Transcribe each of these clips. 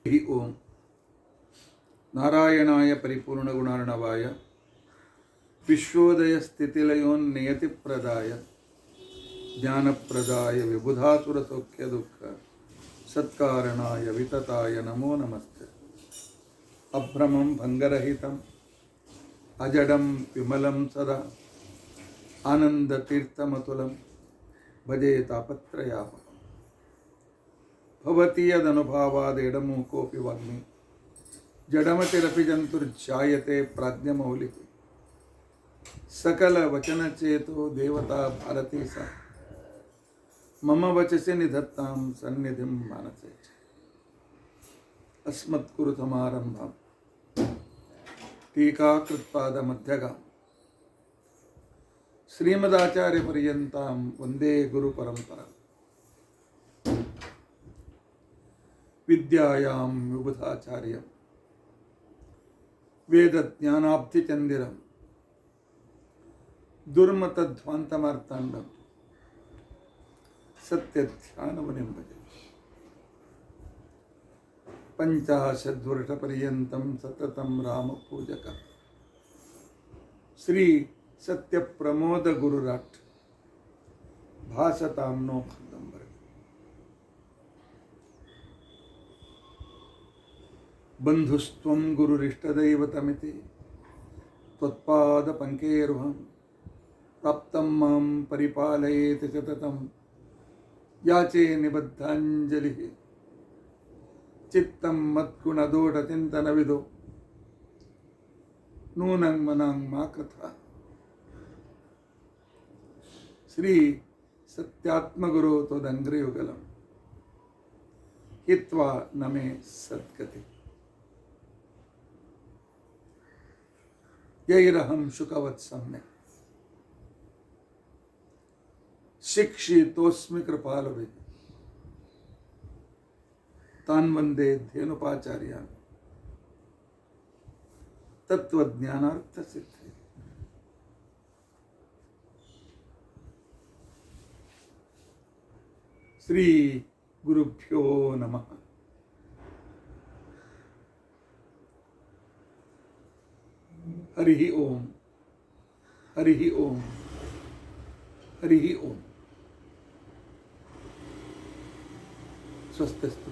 ಹರಿ ಓಂ. ನಾರಾಯಣಾಯ ಪರಿಪೂರ್ಣಗುಣಾರ್ಣವಾಯ ವಿಶ್ವೋದಯ ಸ್ಥಿತಿಲಯೋನ್ನಿಯತಿಪ್ರದಾಯ ಜ್ಞಾನಪ್ರದಾಯ ವಿಬುಧಾಸುರಸೌಖ್ಯ ದುಃಖ ಸತ್ಕಾರಣಾಯ ವಿತತಾಯ ನಮೋ ನಮಸ್ತೆ. ಅಭ್ರಮಂ ಭಂಗರಹಿತಂ ಅಜಡಂ ವಿಮಲಂ ಸದಾ ಆನಂದತೀರ್ಥಮತುಲಂ ಭಜೆ ತಾಪತ್ರಯಾಪಕಂ. ಭವತಿ ಯದನುಭಾವಾದೇಡಮೂಕೋಪಿ ವಾಗ್ಮಿ ಜಡಮತಿರಪಿ ಜಂತುರ್ಜಾಯತೆ ಪ್ರಾಜ್ಞಮೌಲಿಃ. ಸಕಲ ವಚನಚೇತೋ ದೇವತಾ ಭಾರತೀ ಸ ಮಮ ವಚಸಿ ನಿಧತ್ತಾಂ ಸನ್ನಿಧಿಂ ಮಾನಸೇ ಚ. ಅಸ್ಮತ್ಕುರು ಸಮಾರಂಭಂ ಟೀಕಾಕೃತ್ಪಾದಮಧ್ಯಗಾಂ ಶ್ರೀಮದಾಚಾರ್ಯಪರ್ಯಂತಾಂ ವಂದೇ ಗುರುಪರಂಪರಾಂ. ವಿದ್ಯಾಯಾಂ ವಿಬುಧಾಚಾರ್ಯಂ ವೇದಜ್ಞಾನಾಬ್ಧಿಚಂದಿರಂ ದುರ್ಮತಧ್ವಾಂತಮಾರ್ತಾಂಡಂ ಸತ್ಯಧ್ಯಾನಮುನಿಂ ಭಜೆ. ಪಂಚಾಶದ್ವರ್ಷಪರ್ಯಂತಂ ಸತತಂ ರಾಮಪೂಜಕ ಶ್ರೀ ಸತ್ಯಪ್ರಮೋದ ಗುರುರಾಟ್ ಭಾಸತಾಂ ನೋ ಖಂದಂಬರ. ಬಂಧುಸ್ತ್ವಂ ಗುರುರಿಷ್ಟದೈವತಮಿತಿ ತ್ವತ್ಪಾದಪಂಕೇರುಹಂ ಪ್ರಾಪ್ತಂ ಮಾಂ ಪರಿಪಾಲಯೇತಿ ಸತತಂ ಯಾಚೆ ನಿಬದ್ಧಾಂಜಲಿಃ. ಚಿತ್ತಂ ಮತ್ಗುಣದೋಷಚಿಂತನವಿದೋ ನೂನಂ ಮನಾಂ ಮಾ ಕೃತಃ. ಶ್ರೀ ಸತ್ಯಾತ್ಮಗುರು ತ್ವದಂಗ್ರಿಯುಗಲಂ ಹಿತ್ವಾ ನಮೇ ಸದ್ಗತಿ. ಯೈರಹಂ ಶುಕವತ್ ಸಮ್ಯಕ್ ಶಿಕ್ಷಿತೋಸ್ಮಿ ಕೃಪಾಲುಭಿಃ ತಾನ್ ವಂದೇ ಧೇನುಪಾಚಾರ್ಯಾನ್ ತತ್ವಜ್ಞಾನಾರ್ಥಸಿದ್ಧೇ. ಶ್ರೀ ಗುರುಭ್ಯೋ ನಮಃ. ಹರಿ ಓಂ ಹರಿ ಓಂ ಹರಿ ಓಂ. ಸ್ವಸ್ತಿಸ್ತು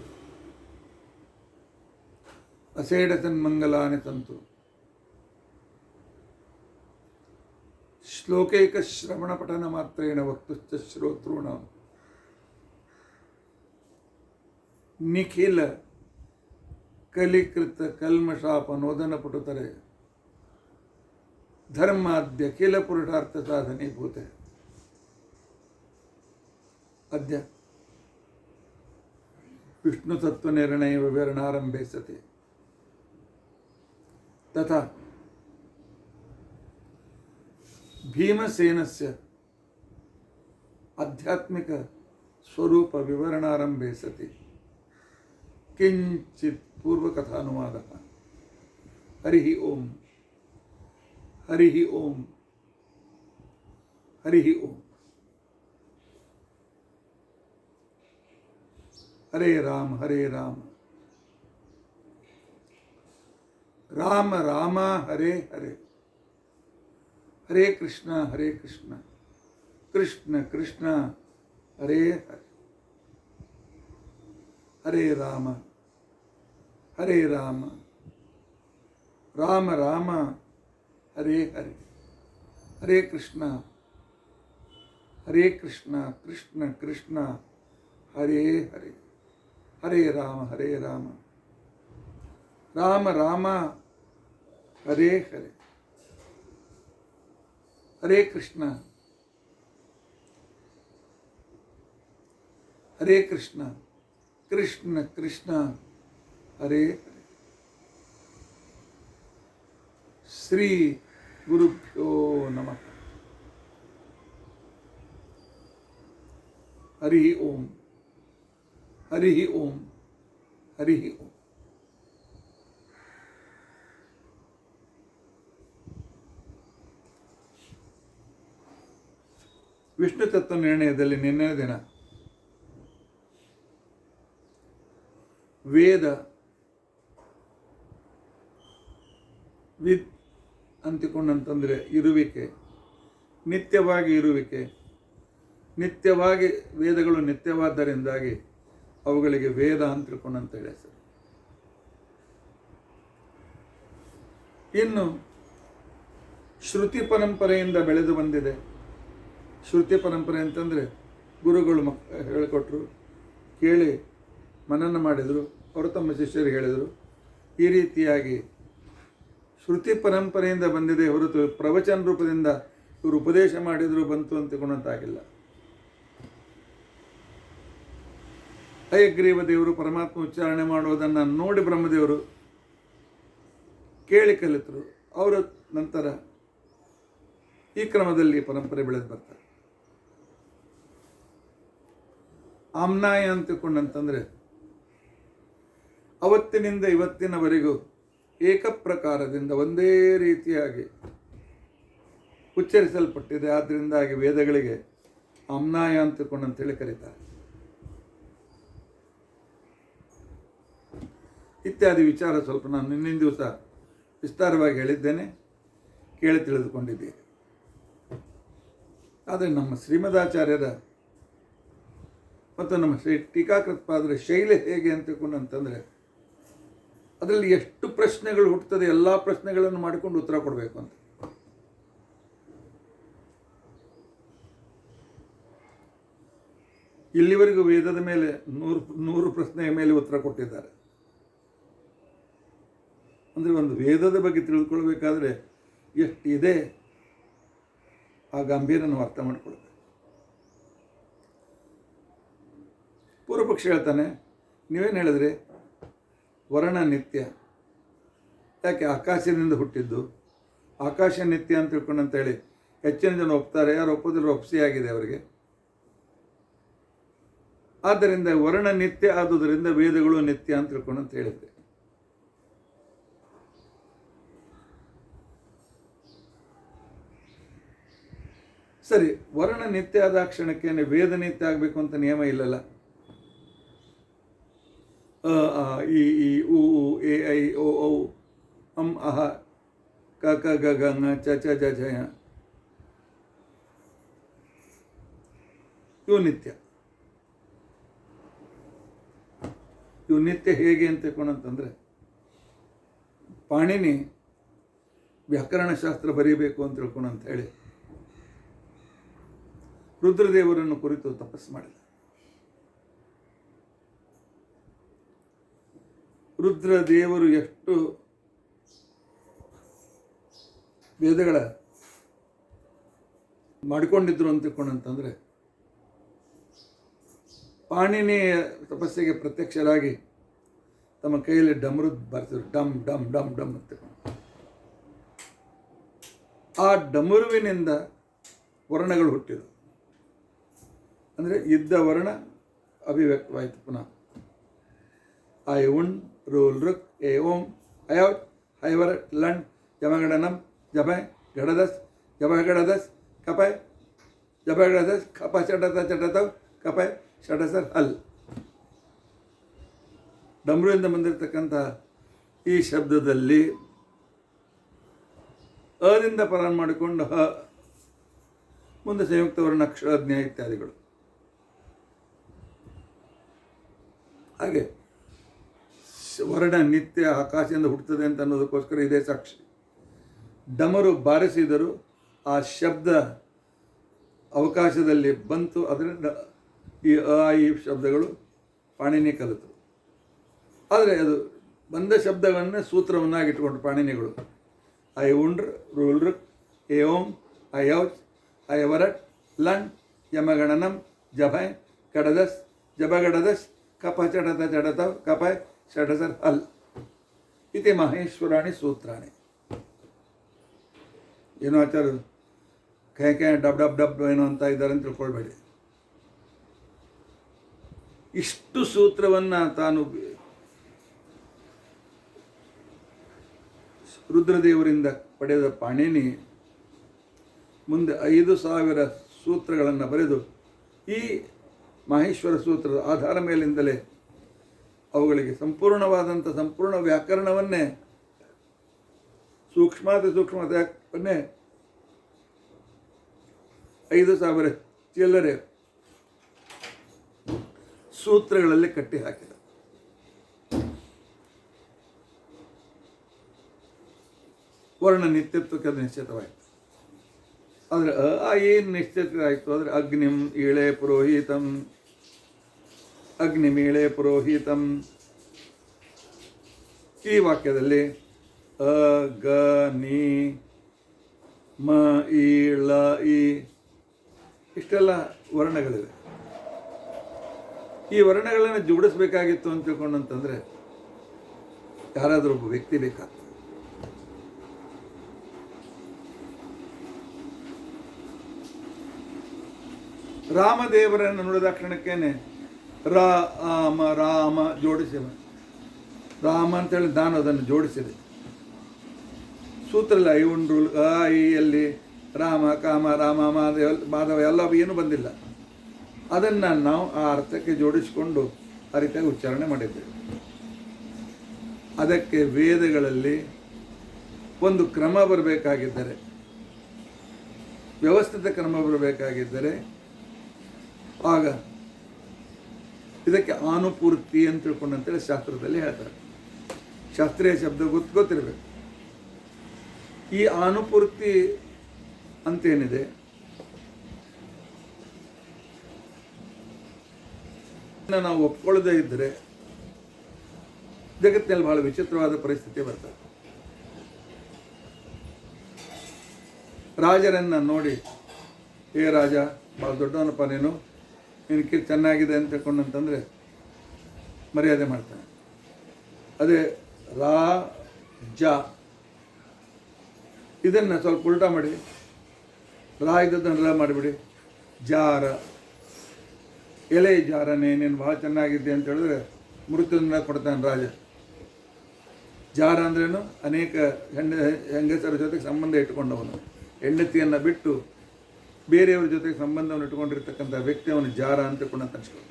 ಅಸೇಢಸನ್ಮಂಗಲಾನಿ ಸಂತು. ಶ್ಲೋಕೈಕಶ್ರವಣಪಠನಮಾತ್ರೇಣ ವಕ್ತುಶ್ಚ ಶ್ರೋತॄಣಾಂ ನಿಖಿಲ ಕಲಿಕೃತ ಕಲ್ಮಷಾಪನೋದನಪಟುತರೆ ಧರ್ಮಾದ್ಯ ಪುರುಷಾರ್ಥ ಸಾಧನೀಭೂತೆ. ಅದ್ಯ ವಿಷ್ಣುತತ್ವನಿರ್ಣಯ ವಿವರಣಾರಂಭೆ ಸತಿ. ತಥಾ ಭೀಮಸೇನಸ್ಯ ಆಧ್ಯಾತ್ಮಿಕ ಸ್ವರೂಪ ವಿವರಣಾರಂಭೆ ಸತಿ ಕಿಂಚಿತ್ ಪೂರ್ವಕಥಾನುವಾದಃ. ಹರಿ ಓಂ ಹರಿ ಓಂ ಹರಿ ಓಂ. ಹರೇ ರಾಮ ಹರೇ ರಾಮ ರಾಮ ರಾಮ ಹರೇ ಹರೇ. ಹರೇ ಕೃಷ್ಣ ಕೃಷ್ಣ ಕೃಷ್ಣ ಹರೇ ಹರೇ. ಹರೇ ರಾಮ ರಾಮ ರಾಮ ಹರೇ ಹರೇ. ಹರೇ ಕೃಷ್ಣ ಕೃಷ್ಣ ಕೃಷ್ಣ ಹರೇ ಹರೇ. ಹರೇ ರಾಮ ರಾಮ ರಾಮ ಹರೇ ಹರೇ. ಹರೇ ಕೃಷ್ಣ ಕೃಷ್ಣ ಕೃಷ್ಣ ಹರೇ ಹರೇ. ಶ್ರೀ ಗುರುಭ್ಯೋ ನಮಃ. ಹರಿ ಓಂ ಹರಿ ಓಂ ಹರಿ ಓಂ. ವಿಷ್ಣು ತತ್ವ ನಿರ್ಣಯದಲ್ಲಿ ನಿನ್ನೆ ದಿನ ವೇದ ವಿದ್ ಅಂತಿಕೊಂಡಂತಂದರೆ ಇರುವಿಕೆ, ನಿತ್ಯವಾಗಿ ಇರುವಿಕೆ. ನಿತ್ಯವಾಗಿ ವೇದಗಳು ನಿತ್ಯವಾದ್ದರಿಂದಾಗಿ ಅವುಗಳಿಗೆ ವೇದ ಅಂತ ತಿಳ್ಕೊಂಡಂತ ಹೇಳಿ ಸರ್. ಇನ್ನು ಶ್ರುತಿ ಪರಂಪರೆಯಿಂದ ಬೆಳೆದು ಬಂದಿದೆ. ಶ್ರುತಿ ಪರಂಪರೆ ಅಂತಂದರೆ ಗುರುಗಳು ಹೇಳಿಕೊಟ್ರು, ಕೇಳಿ ಮನನ ಮಾಡಿದರು, ಅವರು ತಮ್ಮ ಶಿಷ್ಯರಿಗೆ ಹೇಳಿದರು. ಈ ರೀತಿಯಾಗಿ ಶ್ರುತಿ ಪರಂಪರೆಯಿಂದ ಬಂದಿದೆ ಹೊರತು ಪ್ರವಚನ ರೂಪದಿಂದ ಇವರು ಉಪದೇಶ ಮಾಡಿದರು ಬಂತು ಅಂತ ತಿಳ್ಕೊಂಡಂತಾಗಿಲ್ಲ. ಹಯಗ್ರೀವ ದೇವರು ಪರಮಾತ್ಮ ಉಚ್ಚಾರಣೆ ಮಾಡುವುದನ್ನು ನೋಡಿ ಬ್ರಹ್ಮದೇವರು ಕೇಳಿ ಕಲಿತರು. ಅವರ ನಂತರ ಈ ಕ್ರಮದಲ್ಲಿ ಪರಂಪರೆ ಬೆಳೆದು ಬರ್ತಾರೆ. ಆಮ್ನಾಯ ಅಂತ ತಿಳ್ಕೊಂಡಂತಂದರೆ ಅವತ್ತಿನಿಂದ ಇವತ್ತಿನವರೆಗೂ ಏಕಪ್ರಕಾರದಿಂದ ಒಂದೇ ರೀತಿಯಾಗಿ ಉಚ್ಚರಿಸಲ್ಪಟ್ಟಿದೆ. ಆದ್ದರಿಂದಾಗಿ ವೇದಗಳಿಗೆ ಆಮ್ನಾಯ ಅಂತ ತಿಳ್ಕೊಂಡಂತೇಳಿ ಕರೀತಾರೆ. ಇತ್ಯಾದಿ ವಿಚಾರ ಸ್ವಲ್ಪ ನಾನು ನಿನ್ನಿನ ದಿವಸ ವಿಸ್ತಾರವಾಗಿ ಹೇಳಿದ್ದೇನೆ, ಕೇಳಿ ತಿಳಿದುಕೊಂಡಿದ್ದೇನೆ. ಆದರೆ ನಮ್ಮ ಶ್ರೀಮದಾಚಾರ್ಯರ ಮತ್ತು ನಮ್ಮ ಟೀಕಾಕೃತ್ಪಾದರ ಶೈಲಿ ಹೇಗೆ ಅಂತ ತಿಳ್ಕೊಂಡಂತಂದರೆ ಅದರಲ್ಲಿ ಎಷ್ಟು ಪ್ರಶ್ನೆಗಳು ಹುಟ್ಟುತ್ತದೆ, ಎಲ್ಲ ಪ್ರಶ್ನೆಗಳನ್ನು ಮಾಡಿಕೊಂಡು ಉತ್ತರ ಕೊಡಬೇಕು ಅಂತ. ಇಲ್ಲಿವರೆಗೂ ವೇದದ ಮೇಲೆ 100 ಪ್ರಶ್ನೆಯ ಮೇಲೆ ಉತ್ತರ ಕೊಟ್ಟಿದ್ದಾರೆ. ಅಂದರೆ ಒಂದು ವೇದದ ಬಗ್ಗೆ ತಿಳ್ಕೊಳ್ಬೇಕಾದ್ರೆ ಎಷ್ಟಿದೆ ಆ ಗಾಂಭೀರ್ಯ ನಾವು ಅರ್ಥ ಮಾಡಿಕೊಳ್ಬೇಕು. ಪೂರ್ವಪಕ್ಷ ಹೇಳ್ತಾನೆ, ನೀವೇನು ಹೇಳಿದ್ರಿ, ವರ್ಣ ನಿತ್ಯ. ಯಾಕೆ? ಆಕಾಶದಿಂದ ಹುಟ್ಟಿದ್ದು, ಆಕಾಶ ನಿತ್ಯ ಅಂತ ತಿಳ್ಕೊಂಡಂತೇಳಿ ಹೆಚ್ಚಿನ ಜನ ಒಪ್ತಾರೆ. ಯಾರು ಒಪ್ಪೋದಿಲ್ಲ, ಒಪ್ಸಿ ಆಗಿದೆ ಅವರಿಗೆ. ಆದ್ದರಿಂದ ವರ್ಣ ನಿತ್ಯ ಆದುದರಿಂದ ವೇದಗಳು ನಿತ್ಯ ಅಂತ ತಿಳ್ಕೊಂಡಂತ ಹೇಳಿದ್ದೆ. ಸರಿ, ವರ್ಣ ನಿತ್ಯ ಆದ ಕ್ಷಣಕ್ಕೇನೆ ವೇದ ನಿತ್ಯ ಆಗಬೇಕು ಅಂತ ನಿಯಮ ಇಲ್ಲಲ್ಲ. ಇ ಈ ಉ ಎ ಐ ಓ ಔ ಅಂ ಅಹ ಕ ಕ ಗ ಗ ङ ಚ ಚ ಜ ಝ ಯ ಇವು ನಿತ್ಯ. ಇವು ನಿತ್ಯ ಹೇಗೆ ಅಂತ ತಿಳ್ಕೊಂಡಂತಂದರೆ, ಪಾಣಿನಿ ವ್ಯಾಕರಣಶಾಸ್ತ್ರ ಬರೀಬೇಕು ಅಂತ ತಿಳ್ಕೊಂಡಂತ ಹೇಳಿ ರುದ್ರದೇವರನ್ನು ಕುರಿತು ತಪಸ್ಸು ಮಾಡಿದ. ರುದ್ರದೇವರು ಎಷ್ಟು ವೇದಗಳ ಮಾಡಿಕೊಂಡಿದ್ರು ಅಂತ ತಿಳ್ಕೊಂಡಂತಂದರೆ, ಪಾಣಿನಿಯ ತಪಸ್ಸಿಗೆ ಪ್ರತ್ಯಕ್ಷರಾಗಿ ತಮ್ಮ ಕೈಯಲ್ಲಿ ಡಮರು ಬರ್ತಿದ್ರು. ಡಮ್ ಡಮ್ ಡಮ್ ಡಮ್ ಅಂತ. ಆ ಡಮರುವಿನಿಂದ ವರ್ಣಗಳು ಹುಟ್ಟಿದವು. ಅಂದರೆ ಇದ್ದ ವರ್ಣ ಅಭಿವ್ಯಕ್ತವಾಯಿತು ಪುನಃ. ಐ ಉಣ್ ರೂಲ್ ರುಕ್ ಎ ಓಂ ಅಯೌಟ್ ಹೈವರ ಲಂಡ್ ಜಮಗಡನಂ ಜಬೈ ಗಡದಸ್ ಜಬಗಡದಸ್ ಕಪೈ ಜಬಗಡದಸ್ ಕಪ ಚಟತ ಚಟತವ್ ಕಪೈ ಷಡಸರ್ ಅಲ್. ಡಮರುವಿಂದ ಬಂದಿರತಕ್ಕಂಥ ಈ ಶಬ್ದದಲ್ಲಿ ಅದಿಂದ ಪರಾಣ ಮಾಡಿಕೊಂಡು ಹ, ಮುಂದೆ ಸಂಯುಕ್ತ ವರ್ಣ ಅಕ್ಷರಾಜ್ಞ ಇತ್ಯಾದಿಗಳು. ಹಾಗೆ ವರ್ಣ ನಿತ್ಯ ಆಕಾಶದಿಂದ ಹುಟ್ಟುತ್ತದೆ ಅಂತ ಅನ್ನೋದಕ್ಕೋಸ್ಕರ ಇದೇ ಸಾಕ್ಷಿ. ಡಮರು ಬಾರಿಸಿದರು, ಆ ಶಬ್ದ ಅವಕಾಶದಲ್ಲಿ ಬಂತು. ಅದರಿಂದ ಈ ಈ ಶಬ್ದಗಳು ಪಾಣಿನಿ ಕಲಿತರು. ಆದರೆ ಅದು ಬಂದ ಶಬ್ದವನ್ನೇ ಸೂತ್ರವನ್ನಾಗಿಟ್ಕೊಂಡು ಪಾಣಿನಿಗಳು ಐ ಉಂಡ್ರ್ ರೂಲ್ರ್ ಎ ಓಂ ಐ ಔಚ್ ಐ ವರಟ್ ಲಂಡ್ ಯಮಗಣನಂ ಜಭೈ ಕಡದಸ್ ಜಬಗಡದಸ್ ಕಪ ಚಡತ ಚಡತವ್ ಕಪೈ ಷಡಸರ್ ಅಲ್ ಇತಿ ಮಹೇಶ್ವರಾಣಿ ಸೂತ್ರಾಣಿ. ಏನೋ ಆಚಾರ ಕೈ ಡಬ್ ಡಬ್ ಡಬ್ ಏನೋ ಅಂತ ಇದ್ದಾರೆ ಅಂತ ತಿಳ್ಕೊಳ್ಬೇಡಿ. ಇಷ್ಟು ಸೂತ್ರವನ್ನು ತಾನು ರುದ್ರದೇವರಿಂದ ಪಡೆದ ಪಾಣಿನಿ ಮುಂದೆ 5,000 ಸೂತ್ರಗಳನ್ನು ಬರೆದು ಈ ಮಹೇಶ್ವರ ಸೂತ್ರದ ಆಧಾರ ಮೇಲಿಂದಲೇ ಅವುಗಳಿಗೆ ಸಂಪೂರ್ಣ ವ್ಯಾಕರಣವನ್ನೇ ಸೂಕ್ಷ್ಮತೆ 5,000 ಚಿಲ್ಲರೆ ಸೂತ್ರಗಳಲ್ಲಿ ಕಟ್ಟಿ ಹಾಕಿದ. ವರ್ಣ ನಿತ್ಯತ್ವಕ್ಕೆ ಅದು ನಿಶ್ಚಿತವಾಯಿತು. ಆದರೆ ಏನು ನಿಶ್ಚಿತ ಆಯಿತು ಅಂದರೆ ಅಗ್ನಿಮೀಳೆ ಪುರೋಹಿತಂ ಈ ವಾಕ್ಯದಲ್ಲಿ ಅ ಗ ನಿ ಮ ಇ ಳ ಇ ಇಷ್ಟೆಲ್ಲ ವರ್ಣಗಳಿವೆ. ಈ ವರ್ಣಗಳನ್ನು ಜೋಡಿಸ್ಬೇಕಾಗಿತ್ತು ಅಂತ ತಿಳ್ಕೊಂಡಂತಂದರೆ ಯಾರಾದರೂ ಒಬ್ಬ ವ್ಯಕ್ತಿ ಬೇಕಾಗ್ತದೆ. ರಾಮದೇವರನ್ನು ನೋಡಿದ ಕ್ಷಣಕ್ಕೇನೆ ರಾಮ ಜೋಡಿಸಿದ. ರಾಮ ಅಂತೇಳಿ ನಾನು ಅದನ್ನು ಜೋಡಿಸಿದೆ. ಸೂತ್ರದಲ್ಲಿ ಐವನ್ ರೂಲ್ ಯಲ್ಲಿ ರಾಮ ಕಾಮ ರಾಮ ಮಾಧವ ಎಲ್ಲ ಏನೂ ಬಂದಿಲ್ಲ. ಅದನ್ನು ನಾವು ಆ ಅರ್ಥಕ್ಕೆ ಜೋಡಿಸಿಕೊಂಡು ಆ ರೀತಿಯಾಗಿ ಉಚ್ಚಾರಣೆ ಮಾಡಿದ್ದೇವೆ. ಅದಕ್ಕೆ ವೇದಗಳಲ್ಲಿ ಒಂದು ಕ್ರಮ ಬರಬೇಕಾಗಿದ್ದರೆ, ವ್ಯವಸ್ಥಿತ ಕ್ರಮ ಬರಬೇಕಾಗಿದ್ದರೆ ಆಗ ಇದಕ್ಕೆ ಆನುಪೂರ್ತಿ ಅಂತ ತಿಳ್ಕೊಂಡಂತೇಳಿ ಶಾಸ್ತ್ರದಲ್ಲಿ ಹೇಳ್ತಾರೆ. ಶಾಸ್ತ್ರೀಯ ಶಬ್ದ ಗೊತ್ತಿರಬೇಕು. ಈ ಆನುಪೂರ್ತಿ ಅಂತೇನಿದೆ, ನಾವು ಒಪ್ಕೊಳ್ಳದೇ ಇದ್ದರೆ ಜಗತ್ತಿನಲ್ಲಿ ಬಹಳ ವಿಚಿತ್ರವಾದ ಪರಿಸ್ಥಿತಿ ಬರ್ತದೆ. ರಾಜರನ್ನು ನೋಡಿ, ಏ ರಾಜ ಭಾಳ ದೊಡ್ಡವನಪ್ಪ ನೀನು ಚೆನ್ನಾಗಿದೆ ಅಂತ ತಿಳ್ಕೊಂಡಂತಂದರೆ ಮರ್ಯಾದೆ ಮಾಡ್ತಾನೆ. ಅದೇ ರಾಜ ಇದನ್ನು ಸ್ವಲ್ಪ ಉಲ್ಟಾ ಮಾಡಿ ಇದ್ದದ್ದನ್ನು ರ ಮಾಡಿಬಿಡಿ. ಜಾರ, ಎಲೆ ಜಾರನೇ ನೀನು ಭಾಳ ಚೆನ್ನಾಗಿದ್ದೆ ಅಂತ ಹೇಳಿದ್ರೆ ಮೃತ್ಯುನ ಕೊಡ್ತಾನೆ ರಾಜ. ಜಾರ ಅಂದ್ರೇನು? ಅನೇಕ ಹೆಂಗಸರ ಜೊತೆಗೆ ಸಂಬಂಧ ಇಟ್ಕೊಂಡವನು. ಹೆಂಡತಿಯನ್ನು ಬಿಟ್ಟು ಬೇರೆಯವ್ರ ಜೊತೆಗೆ ಸಂಬಂಧವನ್ನು ಇಟ್ಕೊಂಡಿರ್ತಕ್ಕಂಥ ವ್ಯಕ್ತಿ ಅವನು ಜಾರ ಅಂತ ತಿಳ್ಕೊಂಡಂತ ಅನ್ಸ್ಕೊಂಡು.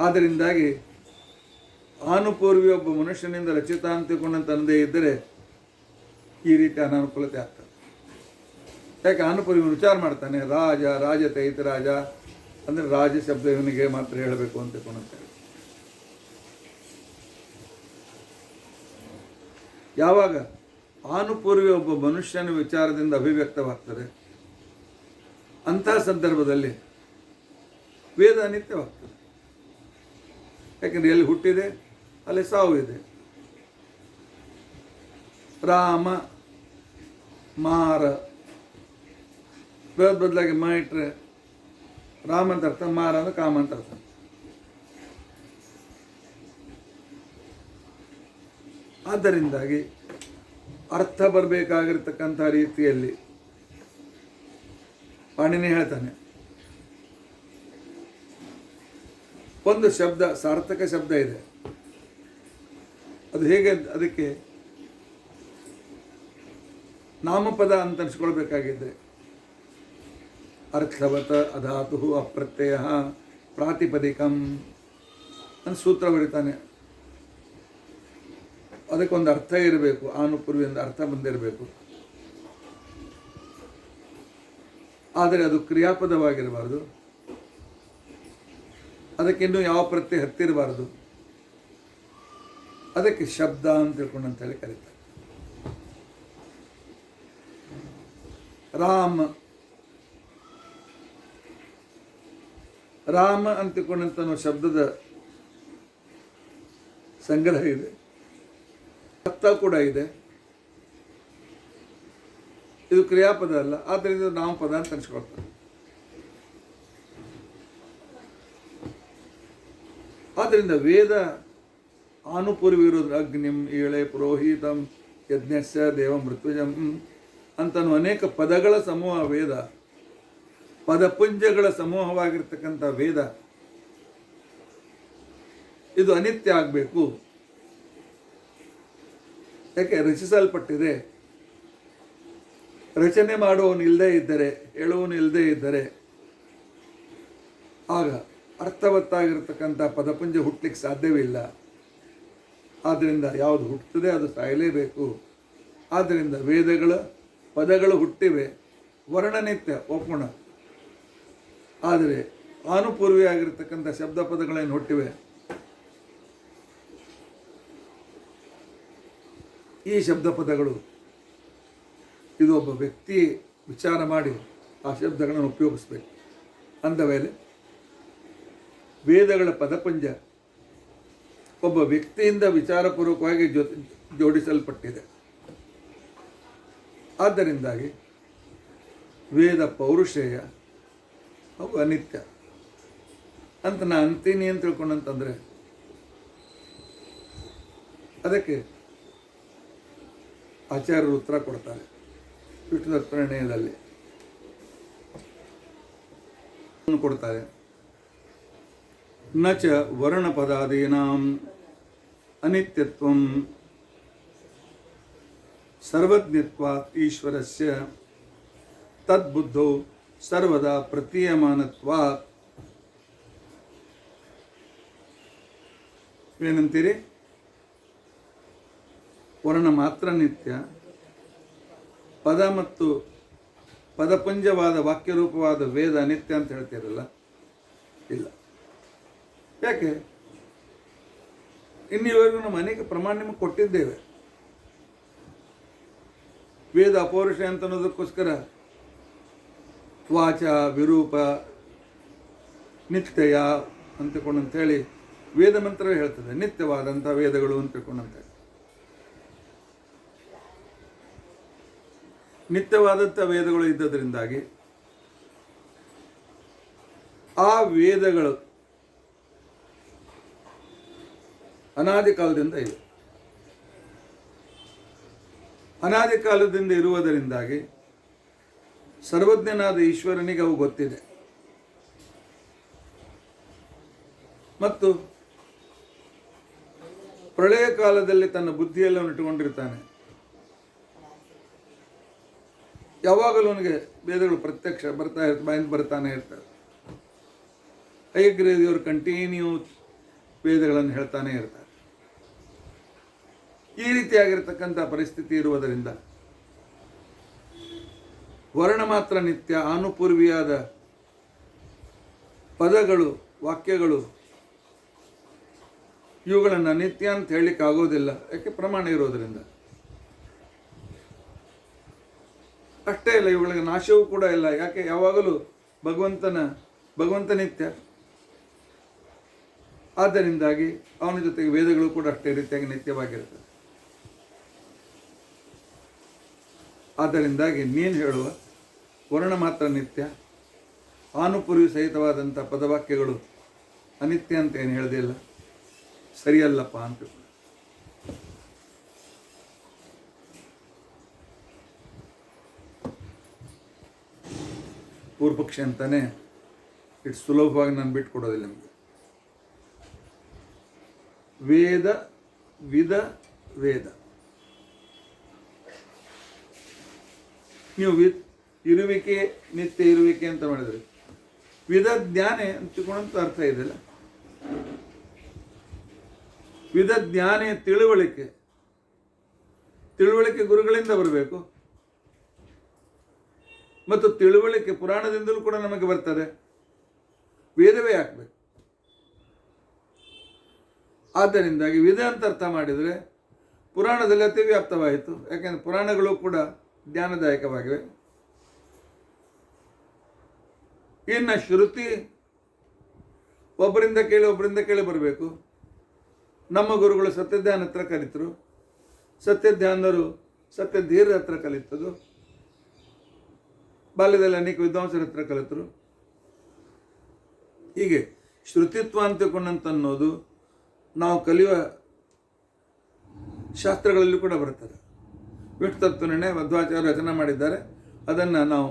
ಆದ್ದರಿಂದಾಗಿ ಆನುಪೂರ್ವಿ ಒಬ್ಬ ಮನುಷ್ಯನಿಂದ ರಚಿತ ಅಂತ ತಿಳ್ಕೊಂಡಂತ ಅನ್ನದೇ ಇದ್ದರೆ ಈ ರೀತಿ ಅನಾನುಕೂಲತೆ ಆಗ್ತದೆ. ಯಾಕೆ ಆನುಪೂರ್ವಿ ವಿಚಾರ ಮಾಡ್ತಾನೆ, ರಾಜತೈತ ರಾಜ ಅಂದರೆ ರಾಜ ಶಬ್ದ ಇವನಿಗೆ ಮಾತ್ರ ಹೇಳಬೇಕು ಅಂತ ತಿಳ್ಕೊಂಡಂತ. ಯಾವಾಗ ಆನುಪೂರ್ವಿ ಒಬ್ಬ ಮನುಷ್ಯನ ವಿಚಾರದಿಂದ ಅಭಿವ್ಯಕ್ತವಾಗ್ತದೆ, ಅಂತಹ ಸಂದರ್ಭದಲ್ಲಿ ವೇದ ಅನಿತ್ಯವಾಗ್ತದೆ. ಯಾಕೆಂದರೆ ಎಲ್ಲಿ ಹುಟ್ಟಿದೆ ಅಲ್ಲಿ ಸಾವು ಇದೆ. ರಾಮ ಮಾರ ಬದಲಾಗಿ ಮ ಇಟ್ಟರೆ ರಾಮ ಅಂತ ಅರ್ಥ, ಮಾರ ಅಂದ್ರೆ ಕಾಮ ಅಂತ ಅರ್ಥ. ಆದ್ದರಿಂದಾಗಿ ಅರ್ಥ ಬರಬೇಕಾಗಿರ್ತಕ್ಕಂಥ ರೀತಿಯಲ್ಲಿ ಪಾಣಿನಿ ಹೇಳ್ತಾನೆ, ಒಂದು ಶಬ್ದ ಸಾರ್ಥಕ ಶಬ್ದ ಇದೆ, ಅದು ಹೇಗೆ ಅದಕ್ಕೆ ನಾಮಪದ ಅಂತ ಅನ್ಸ್ಕೊಳ್ಬೇಕಾಗಿದ್ದೆ ಅರ್ಥವತ ಅಧಾತು ಅಪ್ರತ್ಯಯ ಪ್ರಾತಿಪದಿಕಂ ಅಂತ ಸೂತ್ರ ಬರೀತಾನೆ. ಅದಕ್ಕೊಂದು ಅರ್ಥ ಇರಬೇಕು, ಆನುಪೂರ್ವಿಯಿಂದ ಅರ್ಥ ಬಂದಿರಬೇಕು. ಆದರೆ ಅದು ಕ್ರಿಯಾಪದವಾಗಿರಬಾರ್ದು, ಅದಕ್ಕಿನ್ನೂ ಯಾವ ಪ್ರತ್ಯಯ ಹತ್ತಿರಬಾರ್ದು. ಅದಕ್ಕೆ ಶಬ್ದ ಅಂತ ತಿಳ್ಕೊಂಡಂತೇಳಿ ಕರೀತಾರೆ. ರಾಮ ಅಂತ ತಿಳ್ಕೊಂಡಂತ ಶಬ್ದದ ಸಂಗ್ರಹ ಇದೆ, ಅರ್ಥ ಕೂಡ ಇದೆ. ಇದು ಕ್ರಿಯಾಪದ ಅಲ್ಲ, ಆದ್ದರಿಂದ ನಾಮಪದ ಅಂತ ಅನ್ಸ್ಕೊಳ್ತಾರೆ. ಆದ್ದರಿಂದ ವೇದ ಆನುಪೂರ್ವಿ ಇರೋದು ಅಗ್ನಿಂ ಈಳೆ ಪುರೋಹಿತಂ ಯಜ್ಞಸ್ಯ ದೇವ ಮೃತ್ಯುಜಂ ಅಂತನೂ ಅನೇಕ ಪದಗಳ ಸಮೂಹ ವೇದ, ಪದಪುಂಜಗಳ ಸಮೂಹವಾಗಿರ್ತಕ್ಕಂಥ ವೇದ. ಇದು ಅನಿತ್ಯ ಆಗಬೇಕು. ಯಾಕೆ? ರಚಿಸಲ್ಪಟ್ಟಿದೆ. ರಚನೆ ಮಾಡುವವನು ಇಲ್ಲದೇ ಇದ್ದರೆ, ಹೇಳುವವನು ಇಲ್ಲದೇ ಇದ್ದರೆ ಆಗ ಅರ್ಥವತ್ತಾಗಿರ್ತಕ್ಕಂಥ ಪದಪುಂಜ ಹುಟ್ಟಲಿಕ್ಕೆ ಸಾಧ್ಯವಿಲ್ಲ. ಆದ್ದರಿಂದ ಯಾವುದು ಹುಟ್ಟುತ್ತದೆ ಅದು ಸಾಯಲೇಬೇಕು. ಆದ್ದರಿಂದ ವೇದಗಳ ಪದಗಳು ಹುಟ್ಟಿವೆ, ವರ್ಣನಿತ್ಯ ಒಪ್ಪೋಣ. ಆದರೆ ಆನುಪೂರ್ವಿಯಾಗಿರ್ತಕ್ಕಂಥ ಶಬ್ದ ಪದಗಳೇನು ಹುಟ್ಟಿವೆ, ಈ ಶಬ್ದ ಪದಗಳು ಇದು ಒಬ್ಬ ವ್ಯಕ್ತಿ ವಿಚಾರ ಮಾಡಿ ಆ ಶಬ್ದಗಳನ್ನು ಉಪಯೋಗಿಸ್ಬೇಕು. ಅಂದ ಮೇಲೆ ವೇದಗಳ ಪದಪುಂಜ ಒಬ್ಬ ವ್ಯಕ್ತಿಯಿಂದ ವಿಚಾರಪೂರ್ವಕವಾಗಿ ಜೋಡಿಸಲ್ಪಟ್ಟಿದೆ. ಆದ್ದರಿಂದಾಗಿ ವೇದ ಪೌರುಷೇಯ, ಅವು ಅನಿತ್ಯ ಅಂತ ನಾನು ಅಂತೀನಿ ಅಂತ ತಿಳ್ಕೊಂಡಂತಂದರೆ ಅದಕ್ಕೆ ಆಚಾರ್ಯರು ಉತ್ತರ ಕೊಡ್ತಾರೆ ವಿಷ್ಣುದತ್ತ ನಿರ್ಣಯದಲ್ಲಿ ಕೊಡ್ತಾರೆ. ನ ಚ ವರ್ಣಪದಾದೀನಾಂ ಅನಿತ್ಯತ್ವಂ ಸರ್ವಜ್ಞತ್ವಾತ್ ಈಶ್ವರಸ್ಯ ತದ್ಬುದ್ಧೌ ಸರ್ವದಾ ಪ್ರತೀಯಮಾನತ್ವಾತ್. ಏನಂತೀರಿ? ವರ್ಣ ಮಾತ್ರ ನಿತ್ಯ, ಪದ ಮತ್ತು ಪದಪುಂಜವಾದ ವಾಕ್ಯರೂಪವಾದ ವೇದ ಅನಿತ್ಯ ಅಂತ ಹೇಳ್ತೀರಲ್ಲ, ಇಲ್ಲ. ಯಾಕೆ? ಇನ್ನಿವರೆಗೂ ನಮ್ಮ ಅನೇಕ ಪ್ರಮಾಣ ನಿಮಗೆ ಕೊಟ್ಟಿದ್ದೇವೆ. ವೇದ ಅಪೌರುಷ ಅಂತ ಅನ್ನೋದಕ್ಕೋಸ್ಕರ ವಾಚ ವಿರೂಪ ನಿತ್ಯಯ ಅಂತೇಳಿ ವೇದ ಮಂತ್ರವೇ ಹೇಳ್ತದೆ, ನಿತ್ಯವಾದಂಥ ವೇದಗಳು ಅಂತ ತಿಳ್ಕೊಂಡಂತೆ. ನಿತ್ಯವಾದಂಥ ವೇದಗಳು ಇದ್ದದರಿಂದಾಗಿ ಆ ವೇದಗಳು ಅನಾದಿ ಕಾಲದಿಂದ ಇದೆ. ಅನಾದಿ ಕಾಲದಿಂದ ಇರುವುದರಿಂದಾಗಿ ಸರ್ವಜ್ಞನಾದ ಈಶ್ವರನಿಗೆ ಅವು ಗೊತ್ತಿದೆ. ಮತ್ತು ಪ್ರಳಯ ಕಾಲದಲ್ಲಿ ತನ್ನ ಬುದ್ಧಿಯೆಲ್ಲವನ್ನು ಇಟ್ಟುಕೊಂಡಿರ್ತಾನೆ. ಯಾವಾಗಲೂ ಅವನಿಗೆ ವೇದಗಳು ಪ್ರತ್ಯಕ್ಷ ಬಾಯಿಂದ ಬರ್ತಾನೆ ಇರ್ತಾರೆ. ಹಯಗ್ರೀವರು ಕಂಟಿನ್ಯೂ ವೇದಗಳನ್ನು ಹೇಳ್ತಾನೆ ಇರ್ತಾರೆ. ಈ ರೀತಿಯಾಗಿರ್ತಕ್ಕಂಥ ಪರಿಸ್ಥಿತಿ ಇರುವುದರಿಂದ ವರ್ಣ ಮಾತ್ರ ನಿತ್ಯ, ಆನುಪೂರ್ವಿಯಾದ ಪದಗಳು ವಾಕ್ಯಗಳು ಇವುಗಳನ್ನು ಅನಿತ್ಯ ಅಂತ ಹೇಳಲಿಕ್ಕೆ ಆಗೋದಿಲ್ಲ. ಯಾಕೆ? ಪ್ರಮಾಣ ಇರೋದರಿಂದ. ಅಷ್ಟೇ ಇಲ್ಲ, ಇವುಗಳಿಗೆ ನಾಶವೂ ಕೂಡ ಇಲ್ಲ. ಯಾಕೆ? ಯಾವಾಗಲೂ ಭಗವಂತ ನಿತ್ಯ. ಆದ್ದರಿಂದಾಗಿ ಅವನ ಜೊತೆಗೆ ವೇದಗಳು ಕೂಡ ಅಷ್ಟೇ ರೀತಿಯಾಗಿ ನಿತ್ಯವಾಗಿರ್ತದೆ. ಆದ್ದರಿಂದಾಗಿ ನೀನು ಹೇಳುವ ವರ್ಣ ಮಾತ್ರ ನಿತ್ಯ, ಆನುಪೂರ್ವಿ ಸಹಿತವಾದಂಥ ಪದವಾಕ್ಯಗಳು ಅನಿತ್ಯ ಅಂತ ಏನು ಹೇಳ್ದಿಲ್ಲ, ಸರಿಯಲ್ಲಪ್ಪ ಅಂತ. ಪೂರ್ವಪಕ್ಷಿ ಅಂತಾನೆ ಇಷ್ಟು ಸುಲಭವಾಗಿ ನಾನು ಬಿಟ್ಕೊಡೋದಿಲ್ಲ ನಿಮಗೆ. ವೇದ ವೇದ ನೀವು ಇರುವಿಕೆ ನಿತ್ಯ ಇರುವಿಕೆ ಅಂತ ಮಾಡಿದ್ರಿ. ವಿಧ ಜ್ಞಾನೆ ಅಂತಿಕೊಂಡಂತ ಅರ್ಥ ಇದೆಯಲ್ಲ. ವಿಧ ಜ್ಞಾನೆ ತಿಳುವಳಿಕೆ ಗುರುಗಳಿಂದ ಬರಬೇಕು. ಮತ್ತು ತಿಳುವಳಿಕೆ ಪುರಾಣದಿಂದಲೂ ಕೂಡ ನಮಗೆ ಬರ್ತದೆ. ವೇದವೇ ಹಾಕಬೇಕು. ಆದ್ದರಿಂದಾಗಿ ವಿಧ ಅಂತ ಅರ್ಥ ಮಾಡಿದರೆ ಪುರಾಣದಲ್ಲಿ ಅತಿ ವ್ಯಾಪ್ತವಾಯಿತು. ಯಾಕೆಂದರೆ ಪುರಾಣಗಳು ಕೂಡ ಜ್ಞಾನದಾಯಕವಾಗಿವೆ. ಇನ್ನು ಶ್ರುತಿ ಒಬ್ಬರಿಂದ ಕೇಳಿ ಬರಬೇಕು. ನಮ್ಮ ಗುರುಗಳು ಸತ್ಯಧ್ಯಾನ ಹತ್ರ ಕಲಿತರು, ಸತ್ಯಧ್ಯಾನರು ಸತ್ಯಧೀರ ಹತ್ರ ಕಲಿತದ್ದು, ಬಾಲ್ಯದಲ್ಲಿ ಅನೇಕ ವಿದ್ವಾಂಸರ ಹತ್ರ ಕಲಿತರು. ಹೀಗೆ ಶ್ರುತಿತ್ವ ಅಂತಕೊಂಡಂತ ಅನ್ನೋದು ನಾವು ಕಲಿಯುವ ಶಾಸ್ತ್ರಗಳಲ್ಲಿ ಕೂಡ ಬರ್ತದೆ. ವಿಷ್ಣು ತತ್ವ ನಿರ್ಣಯ ಮಧ್ವಾಚಾರ್ಯ ರಚನೆ ಮಾಡಿದ್ದಾರೆ. ಅದನ್ನು ನಾವು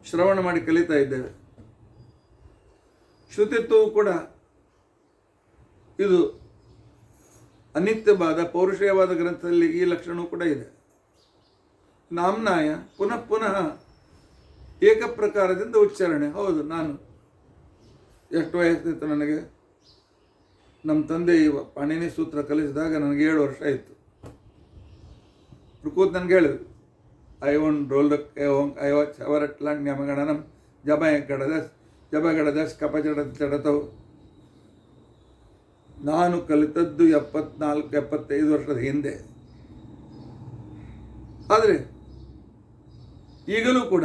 ಶ್ರವಣ ಮಾಡಿ ಕಲಿತಾ ಇದ್ದೇವೆ. ಶ್ರುತಿತ್ವವು ಕೂಡ ಇದು ಅನಿತ್ಯವಾದ ಪೌರುಷೇಯವಾದ ಗ್ರಂಥದಲ್ಲಿ ಈ ಲಕ್ಷಣವೂ ಕೂಡ ಇದೆ. ನಾಮ್ನಾಯ ಪುನಃ ಏಕಪ್ರಕಾರದಿಂದ ಉಚ್ಚಾರಣೆ. ಹೌದು, ನಾನು ಎಷ್ಟು ವಯಸ್ಸಿತ್ತು ನನಗೆ ನಮ್ಮ ತಂದೆ ಪಾಣಿನಿ ಸೂತ್ರ ಕಲಿಸಿದಾಗ ನನಗೆ 7 ವರ್ಷ ಇತ್ತು. ಕೂತು ನನಗೆ ಹೇಳಿದ್ರು, I one roll I watch ಅವರ ಲಾಂಗ್ ನ್ಯಾಮಗಣನಂ ಜಬಗಡದಸ್ ಕಪಚಡತವು. ನಾನು ಕಲಿತದ್ದು 74-75 ವರ್ಷದ ಹಿಂದೆ. ಆದರೆ ಈಗಲೂ ಕೂಡ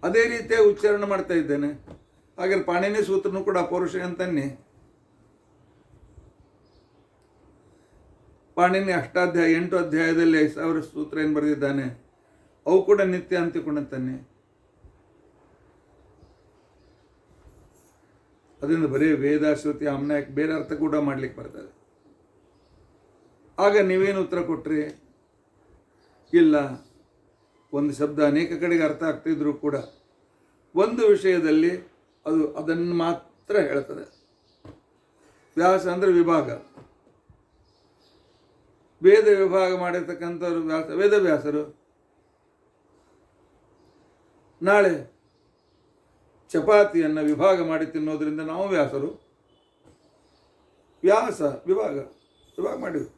ಅದೇ ರೀತಿಯ ಉಚ್ಚಾರಣೆ ಮಾಡ್ತಾ ಇದ್ದೇನೆ. ಹಾಗೆ ಪಾಣಿನಿ ಸೂತ್ರನೂ ಕೂಡ ಪೌರುಷ ಅಂತನ್ನೇ. ಪಾಣಿನಿ 8 ಅಧ್ಯಾಯದಲ್ಲಿ 5000 ಸೂತ್ರ ಏನು ಬರೆದಿದ್ದಾನೆ, ಅವು ಕೂಡ ನಿತ್ಯ ಅಂತಿಕೊಂಡಂತಾನೆ. ಅದರಿಂದ ಬರೀ ವೇದ ಶ್ರುತಿ ಆಮ್ನಾಯಕ್ಕೆ ಬೇರೆ ಅರ್ಥ ಕೂಡ ಮಾಡ್ಲಿಕ್ಕೆ ಬರ್ತದೆ. ಆಗ ನೀವೇನು ಉತ್ತರ ಕೊಟ್ರಿ? ಇಲ್ಲ, ಒಂದು ಶಬ್ದ ಅನೇಕ ಕಡೆಗೆ ಅರ್ಥ ಆಗ್ತಿದ್ರು ಕೂಡ ಒಂದು ವಿಷಯದಲ್ಲಿ ಅದನ್ನು ಮಾತ್ರ ಹೇಳ್ತದೆ. ವ್ಯಾಸ ಅಂದರೆ ವಿಭಾಗ. ವೇದ ವಿಭಾಗ ಮಾಡಿರ್ತಕ್ಕಂಥವ್ರು ವೇದವ್ಯಾಸರು. ನಾಳೆ ಚಪಾತಿಯನ್ನು ವಿಭಾಗ ಮಾಡಿ ತಿನ್ನೋದ್ರಿಂದ ನಾವು ವ್ಯಾಸರು. ವ್ಯಾಸ ವಿಭಾಗ ಮಾಡಿದ್ವಿ.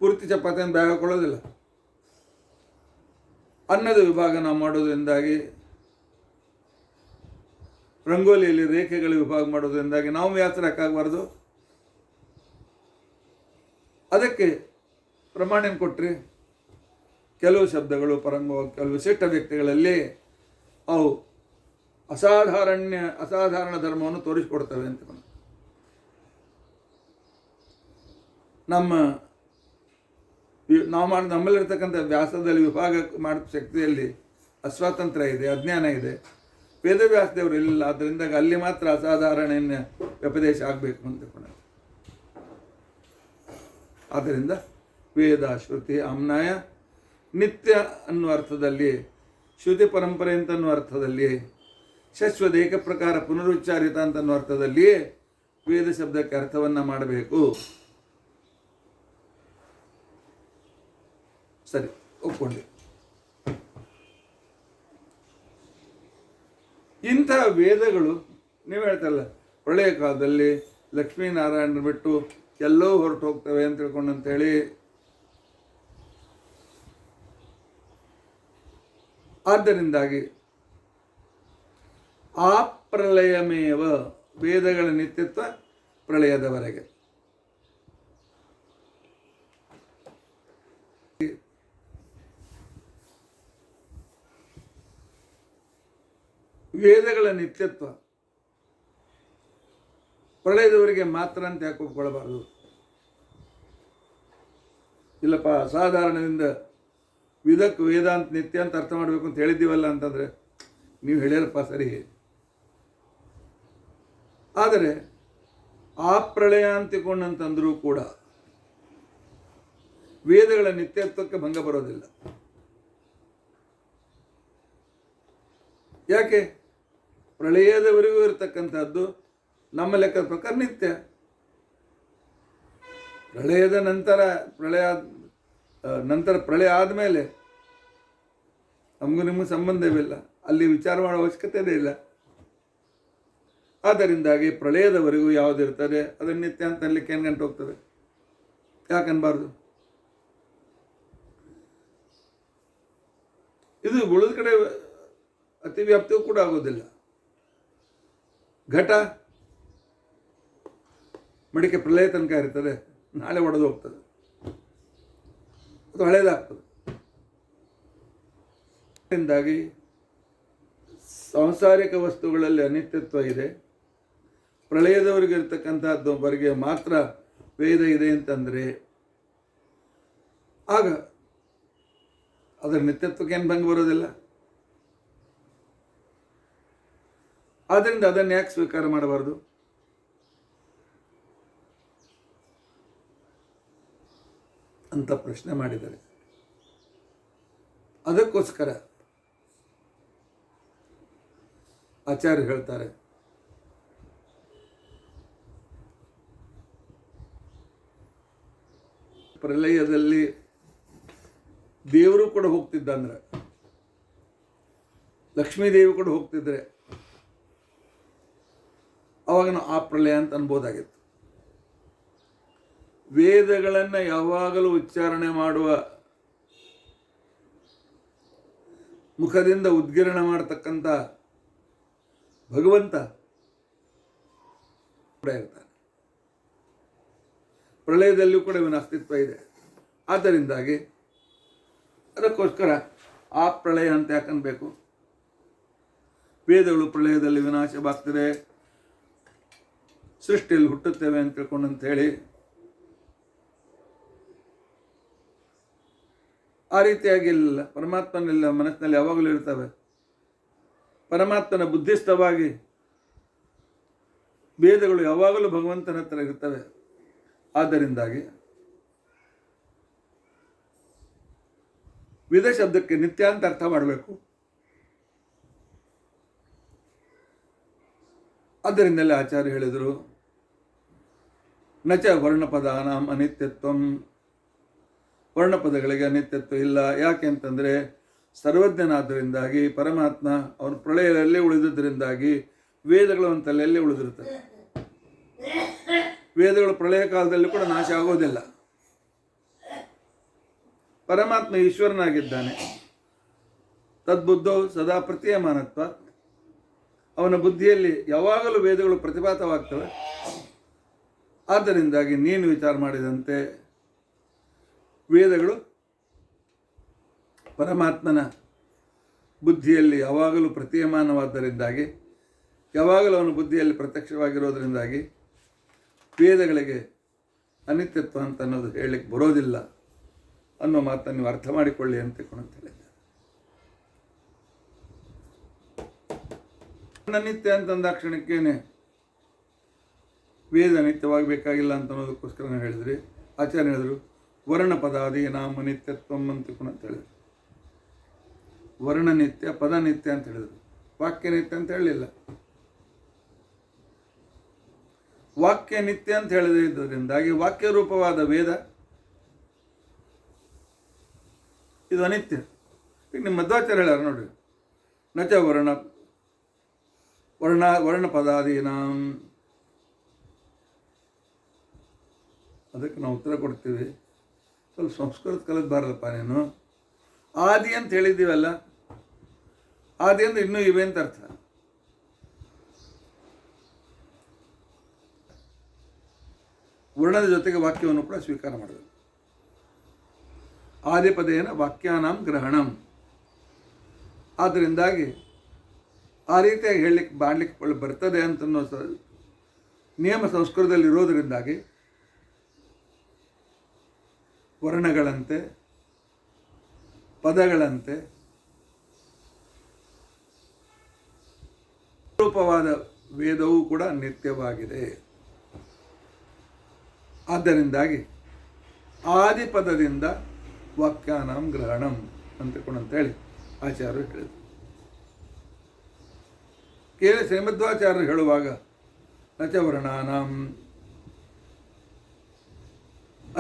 ಪೂರ್ತಿ ಚಪಾತಿಯನ್ನು ಬ್ಯಾಗ್ ಹಾಕೊಳ್ಳೋದಿಲ್ಲ. ಅನ್ನದ ವಿಭಾಗ ನಾವು ಮಾಡೋದ್ರಿಂದಾಗಿ, ರಂಗೋಲಿಯಲ್ಲಿ ರೇಖೆಗಳ ವಿಭಾಗ ಮಾಡೋದ್ರಿಂದಾಗಿ ನಾವು ವ್ಯಾಸರು ಯಾಕಾಗಬಾರ್ದು? ಅದಕ್ಕೆ ಪ್ರಮಾಣ ಕೊಟ್ಟರೆ ಕೆಲವು ಶಬ್ದಗಳು ಕೆಲವು ವಿಶಿಷ್ಟ ವ್ಯಕ್ತಿಗಳಲ್ಲಿ ಅವು ಅಸಾಧಾರಣ ಧರ್ಮವನ್ನು ತೋರಿಸಿಕೊಡ್ತವೆ ಅಂತ. ನಮ್ಮಲ್ಲಿರ್ತಕ್ಕಂಥ ವ್ಯಾಸದಲ್ಲಿ ವಿಭಾಗ ಮಾಡೋ ಶಕ್ತಿಯಲ್ಲಿ ಅಸ್ವಾತಂತ್ರ್ಯ ಇದೆ, ಅಜ್ಞಾನ ಇದೆ. ವೇದವ್ಯಾಸದೇವರು ಇಲ್ಲ. ಆದ್ದರಿಂದ ಅಲ್ಲಿ ಮಾತ್ರ ಅಸಾಧಾರಣ ವ್ಯಪದೇಶ ಆಗಬೇಕು ಅಂತ. ಆದ್ದರಿಂದ ವೇದ ಶ್ರುತಿ ಆಮ್ನಾಯ ನಿತ್ಯ ಅನ್ನುವ ಅರ್ಥದಲ್ಲಿ, ಶ್ರುತಿ ಪರಂಪರೆ ಅಂತನ್ನುವ ಅರ್ಥದಲ್ಲಿ, ಶಶ್ವತ ಏಕ ಪ್ರಕಾರ ಪುನರುಚ್ಚಾರಿತ ಅಂತನ್ನುವ ಅರ್ಥದಲ್ಲಿಯೇ ವೇದ ಶಬ್ದಕ್ಕೆ ಅರ್ಥವನ್ನು ಮಾಡಬೇಕು. ಸರಿ, ಒಪ್ಕೊಂಡೆ. ಇಂಥ ವೇದಗಳು ನೀವು ಹೇಳ್ತಾರಲ್ಲ, ಪ್ರಳಯ ಕಾಲದಲ್ಲಿ ಲಕ್ಷ್ಮೀನಾರಾಯಣನ ಬಿಟ್ಟು ಎಲ್ಲೋ ಹೊರಟು ಹೋಗ್ತವೆ ಅಂತ ತಿಳ್ಕೊಂಡಂತೇಳಿ, ಆದ್ದರಿಂದಾಗಿ ಆ ಪ್ರಳಯಮೇವ ವೇದಗಳ ನಿತ್ಯತ್ವ ಪ್ರಳಯದವರೆಗೆ. ವೇದಗಳ ನಿತ್ಯತ್ವ ಪ್ರಳಯದವರೆಗೆ ಮಾತ್ರ ಅಂತ ಯಾಕೆ ಒಪ್ಕೊಳ್ಬಾರ್ದು? ಇಲ್ಲಪ್ಪ, ಅಸಾಧಾರಣದಿಂದ ವಿಧಕ್ಕೆ ವೇದಾಂತ ನಿತ್ಯ ಅಂತ ಅರ್ಥ ಮಾಡಬೇಕು ಅಂತ ಹೇಳಿದ್ದೀವಲ್ಲ ಅಂತಂದರೆ ನೀವು ಹೇಳ್ಯಾರಪ್ಪ ಸರಿ. ಆದರೆ ಆ ಪ್ರಳಯ ಅಂತಿಕೊಂಡಂತಂದರೂ ಕೂಡ ವೇದಗಳ ನಿತ್ಯತ್ವಕ್ಕೆ ಭಂಗ ಬರೋದಿಲ್ಲ. ಯಾಕೆ? ಪ್ರಳಯದವರೆಗೂ ಇರತಕ್ಕಂಥದ್ದು ನಮ್ಮ ಲೆಕ್ಕದ ಪ್ರಕಾರ ನಿತ್ಯ. ಪ್ರಳಯದ ನಂತರ ಪ್ರಳಯ ಆದಮೇಲೆ ನಮಗೂ ನಿಮಗೂ ಸಂಬಂಧವಿಲ್ಲ, ಅಲ್ಲಿ ವಿಚಾರ ಮಾಡೋ ಅವಶ್ಯಕತೆಯೇ ಇಲ್ಲ. ಆದ್ದರಿಂದಾಗಿ ಪ್ರಳಯದವರೆಗೂ ಯಾವುದಿರ್ತದೆ ಅದನ್ನು ನಿತ್ಯ ಅಂತ ಅನ್ಲಿಕ್ಕೆ ಏನು ಗಂಟೆ ಹೋಗ್ತದೆ? ಯಾಕನ್ಬಾರ್ದು? ಇದು ಉಳಿದ ಕಡೆ ಅತಿವ್ಯಾಪ್ತಿಯೂ ಕೂಡ ಆಗೋದಿಲ್ಲ. ಘಟ ಮಡಿಕೆ ಪ್ರಳಯ ತನಕ ಇರ್ತದೆ, ನಾಳೆ ಒಡೆದು ಹೋಗ್ತದೆ, ಅದು ಹಳೇದಾಗ್ತದೆ. ಅದರಿಂದಾಗಿ ಸಾಂಸಾರಿಕ ವಸ್ತುಗಳಲ್ಲಿ ಅನಿತ್ಯತ್ವ ಇದೆ. ಪ್ರಳಯದವರೆಗೆ ಇರ್ತಕ್ಕಂಥದ್ದವರೆಗೆ ಮಾತ್ರ ವೇದ ಇದೆ ಅಂತಂದರೆ ಆಗ ಅದರ ನಿತ್ಯತ್ವಕ್ಕೆ ಏನು ಭಂಗ ಬರೋದಿಲ್ಲ. ಆದ್ದರಿಂದ ಅದನ್ನು ಯಾಕೆ ಸ್ವೀಕಾರ ಮಾಡಬಾರ್ದು? ಅಂತ ಪ್ರಶ್ನೆ ಮಾಡಿದ್ದಾರೆ. ಅದಕ್ಕೋಸ್ಕರ ಆಚಾರ್ಯರು ಹೇಳ್ತಾರೆ, ಪ್ರಳಯದಲ್ಲಿ ದೇವರು ಕೂಡ ಹೋಗ್ತಿದ್ದ ಅಂದ್ರೆ, ಲಕ್ಷ್ಮೀದೇವಿ ಕೂಡ ಹೋಗ್ತಿದ್ರೆ, ಅವಾಗ ಆವಾಗ ನಾವು ಆ ಪ್ರಳಯ ಅಂತ ಅನ್ಬೋದಾಗಿತ್ತು. ವೇದಗಳನ್ನು ಯಾವಾಗಲೂ ಉಚ್ಚಾರಣೆ ಮಾಡುವ, ಮುಖದಿಂದ ಉದ್ಗಿರಣ ಮಾಡತಕ್ಕಂಥ ಭಗವಂತ ಕೂಡ ಇರ್ತಾನೆ. ಪ್ರಳಯದಲ್ಲಿಯೂ ಕೂಡ ಇವನ ಅಸ್ತಿತ್ವ ಇದೆ. ಆದ್ದರಿಂದಾಗಿ ಅದಕ್ಕೋಸ್ಕರ ಆ ಪ್ರಳಯ ಅಂತ ಯಾಕನ್ಬೇಕು? ವೇದಗಳು ಪ್ರಳಯದಲ್ಲಿ ವಿನಾಶವಾಗ್ತದೆ, ಸೃಷ್ಟಿಯಲ್ಲಿ ಹುಟ್ಟುತ್ತೇವೆ ಅಂತ ತಿಳ್ಕೊಂಡಂತ ಹೇಳಿ ಆ ರೀತಿಯಾಗಿ ಇಲ್ಲ. ಪರಮಾತ್ಮನೆಲ್ಲ ಮನಸ್ಸಿನಲ್ಲಿ ಯಾವಾಗಲೂ ಇರ್ತವೆ. ಪರಮಾತ್ಮನ ಬುದ್ಧಿಸ್ಥವಾಗಿ ವೇದಗಳು ಯಾವಾಗಲೂ ಭಗವಂತನ ಹತ್ರ ಇರ್ತವೆ. ಆದ್ದರಿಂದಾಗಿ ವಿಧ ಶಬ್ದಕ್ಕೆ ನಿತ್ಯ ಅಂತ ಅರ್ಥ ಮಾಡಬೇಕು. ಆದ್ದರಿಂದಲೇ ಆಚಾರ್ಯ ಹೇಳಿದರು, ನಚ ವರ್ಣಪದಾನಾಂ ಅನಿತ್ಯತ್ವಂ. ವರ್ಣಪದಗಳಿಗೆ ಅನಿತ್ಯತ್ವ ಇಲ್ಲ. ಯಾಕೆ ಅಂತಂದರೆ ಸರ್ವಜ್ಞನಾದ್ದರಿಂದಾಗಿ ಪರಮಾತ್ಮ ಅವನ ಪ್ರಳಯದಲ್ಲೇ ಉಳಿದುದರಿಂದಾಗಿ ವೇದಗಳು ಅವನ ತಲೆಯಲ್ಲೇ ಉಳಿದಿರುತ್ತವೆ. ವೇದಗಳು ಪ್ರಳಯ ಕಾಲದಲ್ಲಿ ಕೂಡ ನಾಶ ಆಗೋದಿಲ್ಲ. ಪರಮಾತ್ಮ ಈಶ್ವರನಾಗಿದ್ದಾನೆ. ತದ್ಬುದ್ಧೌ ಸದಾ ಪ್ರತೀಯಮಾನತ್ವ. ಅವನ ಬುದ್ಧಿಯಲ್ಲಿ ಯಾವಾಗಲೂ ವೇದಗಳು ಪ್ರತಿಪಾತವಾಗ್ತವೆ. ಆದ್ದರಿಂದಾಗಿ ನೀನು ವಿಚಾರ ಮಾಡಿದಂತೆ ವೇದಗಳು ಪರಮಾತ್ಮನ ಬುದ್ಧಿಯಲ್ಲಿ ಯಾವಾಗಲೂ ಪ್ರತೀಯಮಾನವಾದ್ದರಿಂದಾಗಿ, ಯಾವಾಗಲೂ ಅವನ ಬುದ್ಧಿಯಲ್ಲಿ ಪ್ರತ್ಯಕ್ಷವಾಗಿರೋದರಿಂದಾಗಿ ವೇದಗಳಿಗೆ ಅನಿತ್ಯತ್ವ ಅಂತ ಅನ್ನೋದು ಹೇಳಲಿಕ್ಕೆ ಬರೋದಿಲ್ಲ ಅನ್ನೋ ಮಾತನ್ನು ನೀವು ಅರ್ಥ ಮಾಡಿಕೊಳ್ಳಿ ಅಂತ ಹೇಳಿದ್ದಾರೆ. ಅನಿತ್ಯ ಅಂತಂದಾಕ್ಷಣಕ್ಕೇನೆ ವೇದ ನಿತ್ಯವಾಗಬೇಕಾಗಿಲ್ಲ ಅಂತ ಅನ್ನೋದಕ್ಕೋಸ್ಕರ ಹೇಳಿದ್ರಿ. ಆಚಾರ್ಯ ಹೇಳಿದ್ರು ವರ್ಣಪದಾದಿ ನಾಮ ನಿತ್ಯತ್ವಂ ಅಂತ ಹೇಳಿದ್ರು. ವರ್ಣ ನಿತ್ಯ, ಪದ ನಿತ್ಯ ಅಂತ ಹೇಳಿದ್ರು. ವಾಕ್ಯ ನಿತ್ಯ ಅಂತ ಹೇಳಲಿಲ್ಲ. ವಾಕ್ಯ ನಿತ್ಯ ಅಂತ ಹೇಳಿದ್ರಿಂದಾಗಿ ವಾಕ್ಯ ರೂಪವಾದ ವೇದ ಇದು ಅನಿತ್ಯ. ಈಗ ನಿಮ್ಮ ಮಧ್ವಾಚಾರ್ಯ ಹೇಳ್ಯಾರ ನೋಡ್ರಿ, ನಚ ವರ್ಣಪದಾದೀನಾಂ. ಅದಕ್ಕೆ ನಾವು ಉತ್ತರ ಕೊಡ್ತೀವಿ, ಸ್ವಲ್ಪ ಸಂಸ್ಕೃತ ಕಲಿತು ಬಾರಲ್ಲಪ್ಪ ನೀನು. ಆದಿ ಅಂತ ಹೇಳಿದ್ದೀವಲ್ಲ, ಆದಿ ಅಂದ್ರೆ ಇನ್ನೂ ಇವೆ ಅಂತ ಅರ್ಥ. ವರ್ಣದ ಜೊತೆಗೆ ವಾಕ್ಯವನ್ನು ಕೂಡ ಸ್ವೀಕಾರ ಮಾಡಬೇಕು. ಆದಿಪದೇನ ವಾಕ್ಯಾನಾಂ ಗ್ರಹಣಂ. ಆದ್ದರಿಂದಾಗಿ ಆ ರೀತಿಯಾಗಿ ಮಾಡಲಿಕ್ಕೆ ಬರ್ತದೆ ಅಂತನ್ನೋ ನಿಯಮ ಸಂಸ್ಕೃತದಲ್ಲಿ ಇರೋದರಿಂದಾಗಿ ವರ್ಣಗಳಂತೆ, ಪದಗಳಂತೆ ರೂಪವಾದ ವೇದವೂ ಕೂಡ ನಿತ್ಯವಾಗಿದೆ. ಆದ್ದರಿಂದಾಗಿ ಆದಿಪದದಿಂದ ವಾಕ್ಯಾನಾಂ ಗ್ರಹಣಂ ಅಂತೇಳಿ ಆಚಾರ್ಯರು ಹೇಳಿದರು. ಕೇಳಿ ಶ್ರೀಮಧ್ವಾಚಾರ್ಯರು ಹೇಳುವಾಗ ನಚ ವರ್ಣಾನಾಂ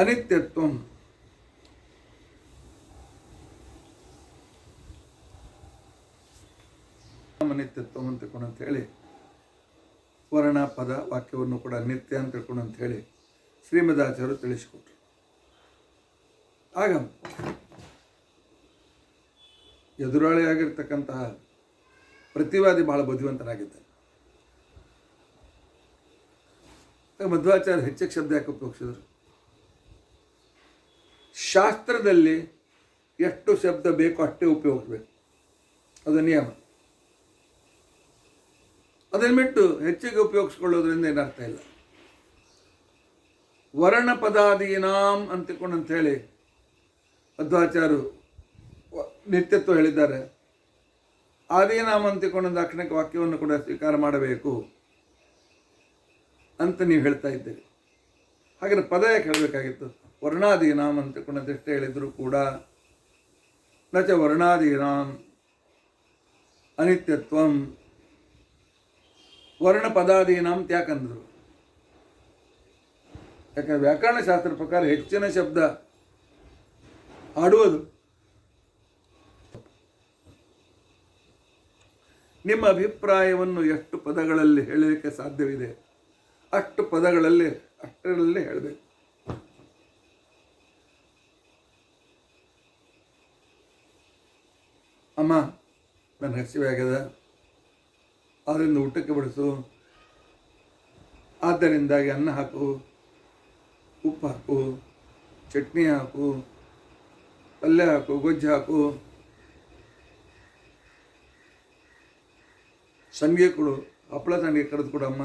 ಅನಿತ್ಯತ್ವಂ ಅನಿತ್ಯತ್ವಂ ಅಂತ ಹೇಳಿ ವರ್ಣ ಪದ ವಾಕ್ಯವನ್ನು ಕೂಡ ನಿತ್ಯ ಅಂತ ಹೇಳಿ ಶ್ರೀಮದಾಚಾರ್ಯರು ತಿಳಿಸಿಕೊಟ್ರು. ಆಗ ಎದುರಾಳಿಯಾಗಿರ್ತಕ್ಕಂತಹ ಪ್ರತಿವಾದಿ ಬಹಳ ಬುದ್ಧಿವಂತನಾಗಿದ್ದ. ಮಧ್ವಾಚಾರ್ಯ ಹೆಚ್ಚಿಗೆ ಶಬ್ದ ಯಾಕೆ ಉಪಯೋಗಿಸಿದ್ರು? ಶಾಸ್ತ್ರದಲ್ಲಿ ಎಷ್ಟು ಶಬ್ದ ಬೇಕೋ ಅಷ್ಟೇ ಉಪಯೋಗಿಸ್ಬೇಕು, ಅದು ನಿಯಮ. ಅದನ್ನು ಬಿಟ್ಟು ಹೆಚ್ಚಿಗೆ ಉಪಯೋಗಿಸ್ಕೊಳ್ಳೋದ್ರಿಂದ ಏನರ್ಥ ಇಲ್ಲ. ವರ್ಣ ಪದಾದೀನಾಂ ಅಂತ ಹೇಳಿ ಮಧ್ವಾಚಾರ್ಯರು ನಿತ್ಯತ್ವ ಹೇಳಿದ್ದಾರೆ. ಆದೀನಾಮ್ ಅಂತಿಕೊಂಡ ದಾಕ್ಷಣಿಕ ವಾಕ್ಯವನ್ನು ಕೂಡ ಸ್ವೀಕಾರ ಮಾಡಬೇಕು ಅಂತ ನೀವು ಹೇಳ್ತಾ ಇದ್ದೀರಿ. ಹಾಗೆ ಪದ ಯಾಕೆ ಹೇಳಬೇಕಾಗಿತ್ತು? ವರ್ಣಾದೀನಾಮ್ ಅಂತಿಕೊಂಡಂತೆಷ್ಟೇ ಹೇಳಿದ್ರು ಕೂಡ ನಚ ವರ್ಣಾದೀನಾಂ ಅನಿತ್ಯತ್ವಂ ವರ್ಣ ಪದಾದೀನಾಂ ಯಾಕಂದ್ರು? ಯಾಕಂದ್ರೆ ವ್ಯಾಕರಣಶಾಸ್ತ್ರ ಪ್ರಕಾರ ಹೆಚ್ಚಿನ ಶಬ್ದ ಆಡುವುದು. ನಿಮ್ಮ ಅಭಿಪ್ರಾಯವನ್ನು ಎಷ್ಟು ಪದಗಳಲ್ಲಿ ಹೇಳಲಿಕ್ಕೆ ಸಾಧ್ಯವಿದೆ ಅಷ್ಟು ಪದಗಳಲ್ಲಿ ಅಷ್ಟರಲ್ಲಿ ಹೇಳಬೇಕು. ಅಮ್ಮ ನನ್ನ ಹಸಿವೆ ಆಗ್ಯದ, ಅದರಿಂದ ಊಟಕ್ಕೆ ಬಡಿಸು, ಆದ್ದರಿಂದಾಗಿ ಅನ್ನ ಹಾಕು, ಉಪ್ಪು ಹಾಕು, ಚಟ್ನಿ ಹಾಕು, ಪಲ್ಯ ಹಾಕು, ಗೊಜ್ಜು ಹಾಕು, ಸಂಡಿಗೆ ಕೊಡು, ಹಪ್ಪಳ ಸಂಡಿಗೆ ಕರೆದು ಕೊಡಮ್ಮ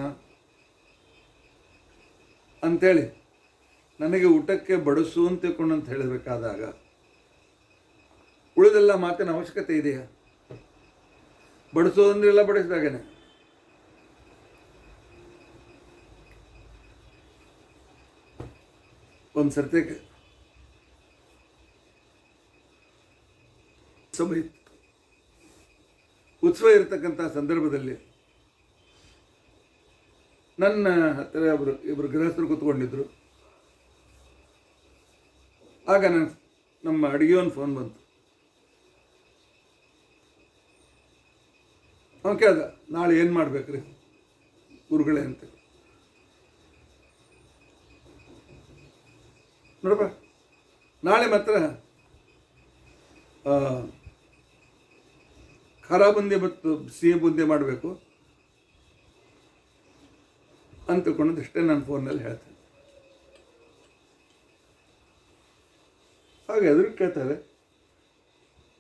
ಅಂಥೇಳಿ ನನಗೆ ಊಟಕ್ಕೆ ಬಡಿಸು ಅಂತ ತಿಳ್ಕೊಂಡು ಹೇಳಬೇಕಾದಾಗ ಉಳಿದೆಲ್ಲ ಮಾತಿನ ಅವಶ್ಯಕತೆ ಇದೆಯಾ? ಬಡಿಸೋದಂದ್ರೆಲ್ಲ ಬಡಿಸಿದಾಗೇನೆ. ಒಂದು ಸರ್ತಿ ಉತ್ಸವ ಇರತಕ್ಕಂಥ ಸಂದರ್ಭದಲ್ಲಿ ನನ್ನ ಹತ್ತಿರ ಇಬ್ಬರು ಗೃಹಸ್ಥರು ಕೂತ್ಕೊಂಡಿದ್ರು. ಆಗ ನಮ್ಮ ಅಡುಗೆಯವನ ಫೋನ್ ಬಂತು. ಅವನು ಕೇಳ್ದ, ನಾಳೆ ಏನು ಮಾಡ್ಬೇಕ್ರಿ ಗುರುಗಳೇ ಅಂತ. ನೋಡಪ್ಪ, ನಾಳೆ ಮಾತ್ರ ಖಾರ ಬುಂದಿ ಮತ್ತು ಸಿಹಿ ಬುಂದಿ ಮಾಡಬೇಕು ಅಂತ ತಿಳ್ಕೊಂಡಷ್ಟೇ ನಾನು ಫೋನಲ್ಲಿ ಹೇಳ್ತೇನೆ. ಹಾಗೆ ಎದುರು ಕೇಳ್ತಾರೆ,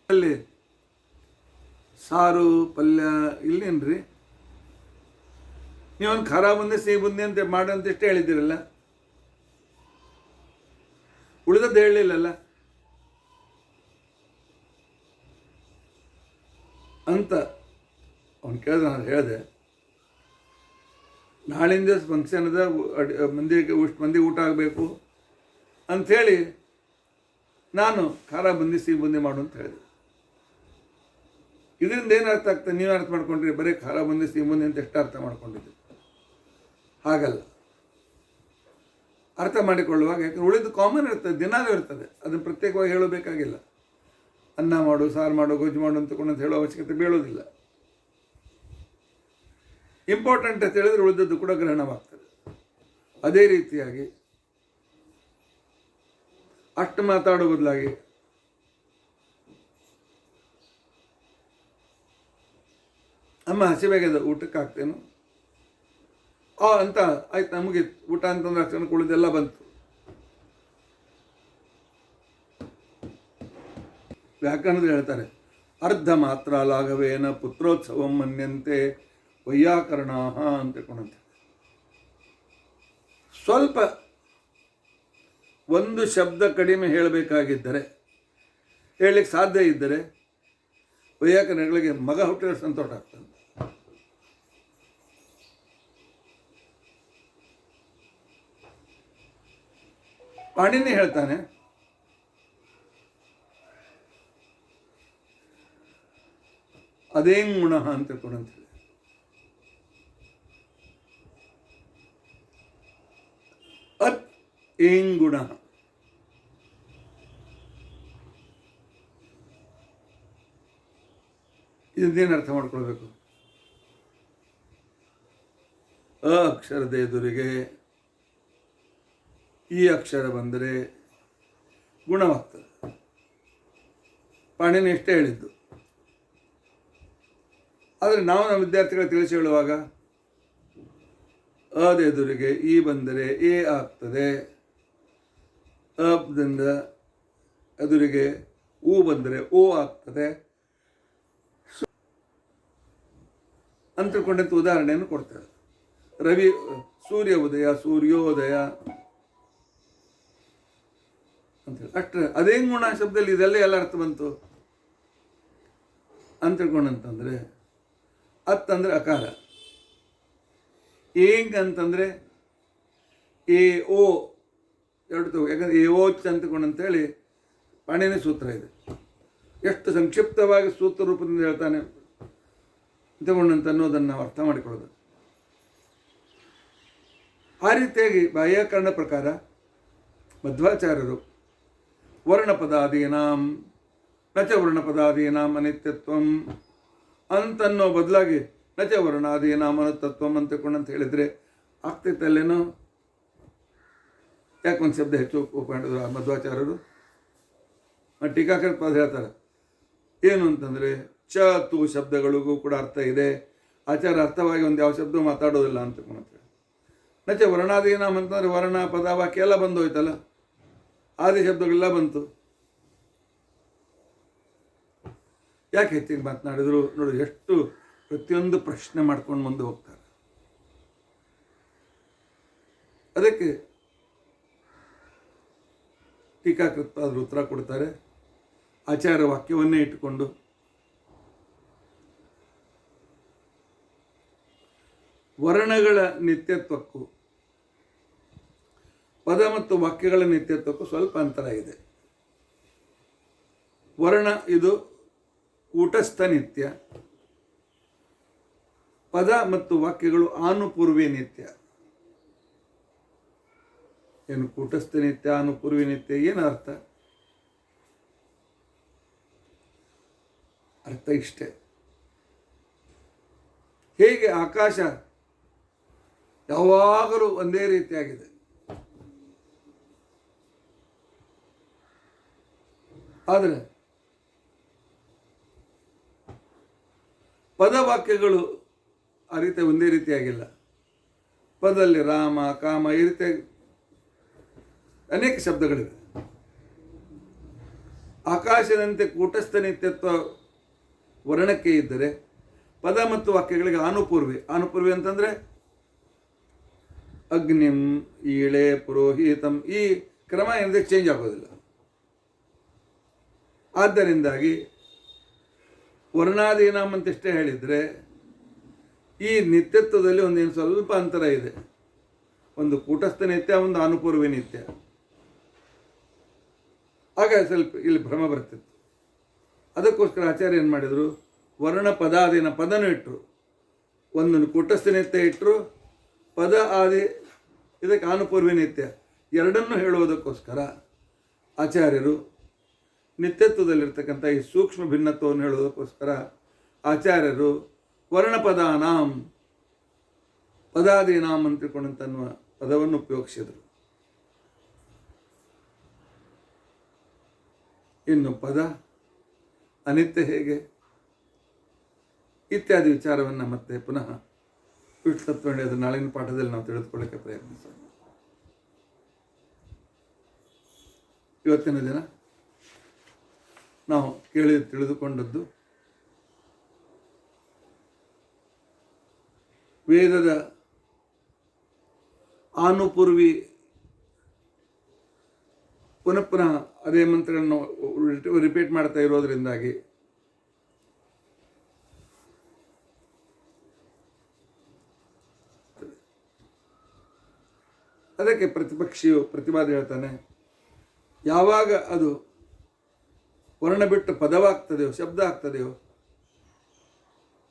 ಅಲ್ಲಿ ಸಾರು ಪಲ್ಯ ಇಲ್ಲೇನ್ರಿ, ನೀವೊಂದು ಖಾರ ಬುಂದಿ ಸಿಹಿ ಬುಂದಿ ಅಂತ ಮಾಡಂತಷ್ಟೇ ಹೇಳಿದ್ದೀರಲ್ಲ, ಉಳಿದದ್ದು ಹೇಳಲಿಲ್ಲಲ್ಲ ಅಂತ ಅವನು ಕೇಳಿದ. ನಾನು ಹೇಳಿದೆ, ನಾಳಿನ ದಿವಸ ಫಂಕ್ಷನ್ ಅದ, ಇಷ್ಟು ಮಂದಿ ಊಟ ಆಗಬೇಕು ಅಂಥೇಳಿ ನಾನು ಖಾರ ಬುಂದಿ ಸಿಹಿ ಬುಂದಿ ಮಾಡು ಅಂತ ಹೇಳಿದೆ. ಇದರಿಂದ ಏನು ಅರ್ಥ ಆಗ್ತದೆ? ನೀವು ಅರ್ಥ ಮಾಡ್ಕೊಂಡ್ರಿ ಬರೀ ಖಾರ ಬುಂದಿ ಸಿಹಿ ಬುಂದಿ ಅಂತ ಎಷ್ಟು ಅರ್ಥ ಮಾಡ್ಕೊಂಡಿದ್ದೆ. ಹಾಗಲ್ಲ, ಅರ್ಥ ಮಾಡಿಕೊಳ್ಳುವಾಗ ಯಾಕಂದ್ರೆ ಉಳಿದು ಕಾಮನ್ ಇರ್ತದೆ, ದಿನಾಲೂ ಇರ್ತದೆ, ಅದನ್ನು ಪ್ರತ್ಯೇಕವಾಗಿ ಹೇಳಬೇಕಾಗಿಲ್ಲ. ಅನ್ನ ಮಾಡು, ಸಾರು ಮಾಡು, ಗೊಜ್ಜು ಮಾಡು ಅಂತ ಹೇಳೋ ಅವಶ್ಯಕತೆ ಬೀಳೋದಿಲ್ಲ. ಇಂಪಾರ್ಟೆಂಟ್ ಅಂತ ಹೇಳಿದ್ರೆ ಉಳಿದದ್ದು ಕೂಡ ಗ್ರಹಣವಾಗ್ತದೆ. ಅದೇ ರೀತಿಯಾಗಿ ಅಷ್ಟು ಮಾತಾಡೋ ಬದಲಾಗಿ ಅಮ್ಮ ಹಸಿವಾಗ್ಯದ, ಊಟಕ್ಕೆ ಹಾಕ್ತೇನು ಅಂತ ಆಯ್ತು, ನಮಗೆ ಊಟ ಅಂತಂದ್ರೆ ಅಕ್ಷಣ ಉಳಿದೆಲ್ಲ ಬಂತು. ವ್ಯಾಕರಣದಲ್ಲಿ ಹೇಳ್ತಾರೆ, ಅರ್ಧ ಮಾತ್ರ ಲಾಘವೇನ ಪುತ್ರೋತ್ಸವಂ ಮನ್ಯಂತೆ ವೈಯಾಕರಣ ಅಂತ ತಿಳ್ಕೊಂಡಂತೆ. ಸ್ವಲ್ಪ ಒಂದು ಶಬ್ದ ಕಡಿಮೆ ಹೇಳಬೇಕಾಗಿದ್ದರೆ, ಹೇಳಲಿಕ್ಕೆ ಸಾಧ್ಯ ಇದ್ದರೆ ವೈಯಾಕರಣಗಳಿಗೆ ಮಗ ಹುಟ್ಟಿರೋ ಸಂತೋಷ ಆಗ್ತದೆ. ಪಾಣಿನಿ ಹೇಳ್ತಾನೆ, ಅದೇಂ ಗುಣ ಅಂತ ತಿಳ್ಕೊಂಡಂತ ಹೇಳಿ. ಅತ್ ಏಂ ಗುಣ, ಇದನ್ನೇನು ಅರ್ಥ ಮಾಡ್ಕೊಳ್ಬೇಕು? ಅ ಅಕ್ಷರದ ಎದುರಿಗೆ ಈ ಅಕ್ಷರ ಬಂದರೆ ಗುಣವಾಗ್ತದೆ. ಪಾಣಿನಿ ಇಷ್ಟೇ ಹೇಳಿದ್ದು. ಆದರೆ ನಾವು ನಮ್ಮ ವಿದ್ಯಾರ್ಥಿಗಳು ತಿಳಿಸಿ ಹೇಳುವಾಗ ಅದ ಎದುರಿಗೆ ಈ ಬಂದರೆ ಎ ಆಗ್ತದೆ, ಅದಿಂದ ಎದುರಿಗೆ ಉ ಬಂದರೆ ಓ ಆಗ್ತದೆ ಅಂತ ತಿಳ್ಕೊಂಡಂಥ ಉದಾಹರಣೆಯನ್ನು ಕೊಡ್ತಾರೆ. ಸೂರ್ಯ ಉದಯ, ಸೂರ್ಯೋದಯ ಅಂತೇಳಿ ಅಷ್ಟೇ. ಅದೇ ಗುಣ ಶಬ್ದದಲ್ಲಿ ಇದೆಲ್ಲ ಎಲ್ಲ ಅರ್ಥ ಬಂತು ಅಂತ ತಿಳ್ಕೊಂಡಂತಂದರೆ, ಅತ್ತಂದರೆ ಅಕಾರ, ಏಂಗ್ ಅಂತಂದರೆ ಎ ಓ ಎರಡು ತಗೋ. ಯಾಕಂದರೆ ಎ ಓಚ್ ಅಂತಕೊಂಡಂತೇಳಿ ಪಾಣಿನಿ ಸೂತ್ರ ಇದೆ. ಎಷ್ಟು ಸಂಕ್ಷಿಪ್ತವಾಗಿ ಸೂತ್ರ ರೂಪದಿಂದ ಹೇಳ್ತಾನೆ ತಗೊಂಡಂತ ಅನ್ನೋದನ್ನು ನಾವು ಅರ್ಥ ಮಾಡಿಕೊಳ್ಳೋದು. ಆ ರೀತಿಯಾಗಿ ಬಾಹ್ಯಾಕರಣ ಪ್ರಕಾರ ಮಧ್ವಾಚಾರ್ಯರು ವರ್ಣಪದಾದೀನಾಂ ನಚ ವರ್ಣಪದಾದೀನಾಂ ಅನಿತ್ಯತ್ವಂ ಅಂತನ್ನೋ ಬದಲಾಗಿ ನಚ ವರ್ಣಾದೀನಾಂ ಅನುತತ್ವಂ ಅಂತ ಹೇಳಿದರೆ ಆಗ್ತೈತಲ್ಲೇನೋ? ಯಾಕೆ ಒಂದು ಶಬ್ದ ಹೆಚ್ಚು ಮಾಡಿದ್ರು ಆ ಮಧ್ವಾಚಾರ್ಯರು? ಟೀಕಾಕೃತ ಪದ ಹೇಳ್ತಾರೆ ಏನು ಅಂತಂದರೆ, ಚ ತು ಶಬ್ದಗಳಿಗೂ ಕೂಡ ಅರ್ಥ ಇದೆ. ಆಚಾರ ಅರ್ಥವಾಗಿ ಒಂದು ಯಾವ ಶಬ್ದ ಮಾತಾಡೋದಿಲ್ಲ ಅಂತ ಮಾತ್ರ. ನಚ ವರ್ಣಾದೀನಾಮ್ ಅಂತಂದರೆ ವರ್ಣ ಪದ ವಾಕ್ಯ ಎಲ್ಲ ಬಂದು ಹೋಯ್ತಲ್ಲ, ಆದಿ ಶಬ್ದಗಳೆಲ್ಲ ಬಂತು. ಯಾಕೆ ಹೆಚ್ಚಿಗೆ ಮಾತನಾಡಿದ್ರು ನೋಡಿ, ಎಷ್ಟು ಪ್ರತಿಯೊಂದು ಪ್ರಶ್ನೆ ಮಾಡ್ಕೊಂಡು ಮುಂದೆ ಹೋಗ್ತಾರೆ. ಅದಕ್ಕೆ ಟೀಕಾಕೃತಪಾದರು ಉತ್ತರ ಕೊಡ್ತಾರೆ, ಆಚಾರ್ಯ ವಾಕ್ಯವನ್ನೇ ಇಟ್ಟುಕೊಂಡು. ವರ್ಣಗಳ ನಿತ್ಯತ್ವಕ್ಕೂ ಪದ ಮತ್ತು ವಾಕ್ಯಗಳ ನಿತ್ಯತ್ವಕ್ಕೂ ಸ್ವಲ್ಪ ಅಂತರ ಇದೆ. ವರ್ಣ ಇದು ಕೂಟಸ್ಥ ನಿತ್ಯ, ಪದ ಮತ್ತು ವಾಕ್ಯಗಳು ಆನುಪೂರ್ವಿ ನಿತ್ಯ. ಏನು ಕೂಟಸ್ಥ ನಿತ್ಯ, ಆನುಪೂರ್ವಿ ನಿತ್ಯ, ಏನು ಅರ್ಥ? ಅರ್ಥ ಇಷ್ಟೇ. ಹೇಗೆ ಆಕಾಶ ಯಾವಾಗಲೂ ಒಂದೇ ರೀತಿಯಾಗಿದೆ, ಆದರೆ ಪದವಾಕ್ಯಗಳು ಆ ರೀತಿ ಒಂದೇ ರೀತಿಯಾಗಿಲ್ಲ. ಪದದಲ್ಲಿ ರಾಮ, ಕಾಮ ಈ ರೀತಿಯಾಗಿ ಅನೇಕ ಶಬ್ದಗಳಿವೆ. ಆಕಾಶದಂತೆ ಕೂಟಸ್ಥ ನಿತ್ಯತ್ವ ವರ್ಣಕ್ಕೆ ಇದ್ದರೆ, ಪದ ಮತ್ತು ವಾಕ್ಯಗಳಿಗೆ ಆನುಪೂರ್ವಿ ಅಂತಂದರೆ ಅಗ್ನಿಂ, ಈಳೆ, ಪುರೋಹಿತಂ, ಈ ಕ್ರಮ ಏನಿದೆ ಚೇಂಜ್ ಆಗೋದಿಲ್ಲ. ಆದ್ದರಿಂದಾಗಿ ವರ್ಣಾದೀನಾಮ್ ಅಂತಿಷ್ಟೇ ಹೇಳಿದರೆ, ಈ ನಿತ್ಯತ್ವದಲ್ಲಿ ಒಂದೇನು ಸ್ವಲ್ಪ ಅಂತರ ಇದೆ. ಒಂದು ಕೂಟಸ್ಥ ನಿತ್ಯ, ಒಂದು ಆನುಪೂರ್ವಿ ನಿತ್ಯ. ಆಗ ಸ್ವಲ್ಪ ಇಲ್ಲಿ ಭ್ರಮ ಬರ್ತಿತ್ತು. ಅದಕ್ಕೋಸ್ಕರ ಆಚಾರ್ಯ ಏನು ಮಾಡಿದರು, ವರ್ಣ ಪದಾದೀನ ಪದನೂ ಇಟ್ಟರು, ಒಂದನ್ನು ಕೂಟಸ್ಥ ನಿತ್ಯ ಇಟ್ಟರು, ಪದ ಆದಿ ಇದಕ್ಕೆ ಆನುಪೂರ್ವಿ ನಿತ್ಯ, ಎರಡನ್ನೂ ಹೇಳುವುದಕ್ಕೋಸ್ಕರ ಆಚಾರ್ಯರು ನಿತ್ಯತ್ವದಲ್ಲಿರ್ತಕ್ಕಂಥ ಈ ಸೂಕ್ಷ್ಮ ಭಿನ್ನತ್ವವನ್ನು ಹೇಳುವುದಕ್ಕೋಸ್ಕರ ಆಚಾರ್ಯರು ವರ್ಣಪದಾನಾಂ ಪದಾದೀನಾಂ ಅಂತ ತಿಳ್ಕೊಂಡಂತನ್ನುವ ಪದವನ್ನು ಉಪಯೋಗಿಸಿದರು. ಇನ್ನು ಪದ ಅನಿತ್ಯ ಹೇಗೆ ಇತ್ಯಾದಿ ವಿಚಾರವನ್ನು ಮತ್ತೆ ಪುನಃ ವಿಷ್ಣುತತ್ವದ ನಾಳಿನ ಪಾಠದಲ್ಲಿ ನಾವು ತಿಳಿದುಕೊಳ್ಳಕ್ಕೆ ಪ್ರಯತ್ನಿಸೋಣ. ಇವತ್ತಿನ ದಿನ ನಾವು ತಿಳಿದುಕೊಂಡದ್ದು ವೇದದ ಆನುಪೂರ್ವಿ ಪುನಃ ಅದೇ ಮಂತ್ರಗಳನ್ನು ರಿಪೀಟ್ ಮಾಡ್ತಾ ಇರೋದರಿಂದಾಗಿ ಅದಕ್ಕೆ ಪ್ರತಿಪಕ್ಷಿಯು ಪ್ರತಿವಾದ ಹೇಳ್ತಾನೆ, ಯಾವಾಗ ಅದು ವರ್ಣ ಬಿಟ್ಟು ಪದವಾಗ್ತದೆಯೋ, ಶಬ್ದ ಆಗ್ತದೆಯೋ,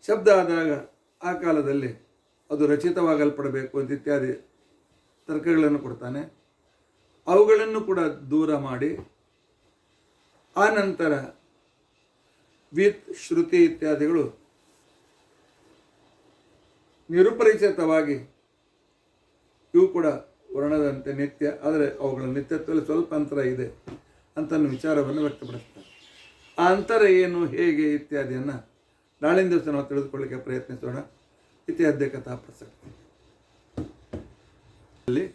ಶಬ್ದ ಆದಾಗ ಆ ಕಾಲದಲ್ಲಿ ಅದು ರಚಿತವಾಗಲ್ಪಡಬೇಕು ಅಂತ ಇತ್ಯಾದಿ ತರ್ಕಗಳನ್ನು ಕೊಡ್ತಾನೆ. ಅವುಗಳನ್ನು ಕೂಡ ದೂರ ಮಾಡಿ ಆ ನಂತರ ವಿತ್, ಶ್ರುತಿ ಇತ್ಯಾದಿಗಳು ನಿರುಪರಿಚಿತವಾಗಿ ಇವು ಕೂಡ ವರ್ಣದಂತೆ ನಿತ್ಯ, ಆದರೆ ಅವುಗಳ ನಿತ್ಯತ್ವದಲ್ಲಿ ಸ್ವಲ್ಪ ಅಂತರ ಇದೆ ಅಂತ ವಿಚಾರವನ್ನು ವ್ಯಕ್ತಪಡಿಸ್ತಾರೆ. ಆ ಅಂತರ ಏನು, ಹೇಗೆ ಇತ್ಯಾದಿಯನ್ನು ನಾಳಿನ ದಿವಸ ನಾವು ತಿಳಿದುಕೊಳ್ಳಿಕ್ಕೆ ಪ್ರಯತ್ನಿಸೋಣ. ಇತ್ಯಾದ್ಯ ಕಥಾ ಪ್ರಸಕ್ತಿ ಅಲ್ಲಿ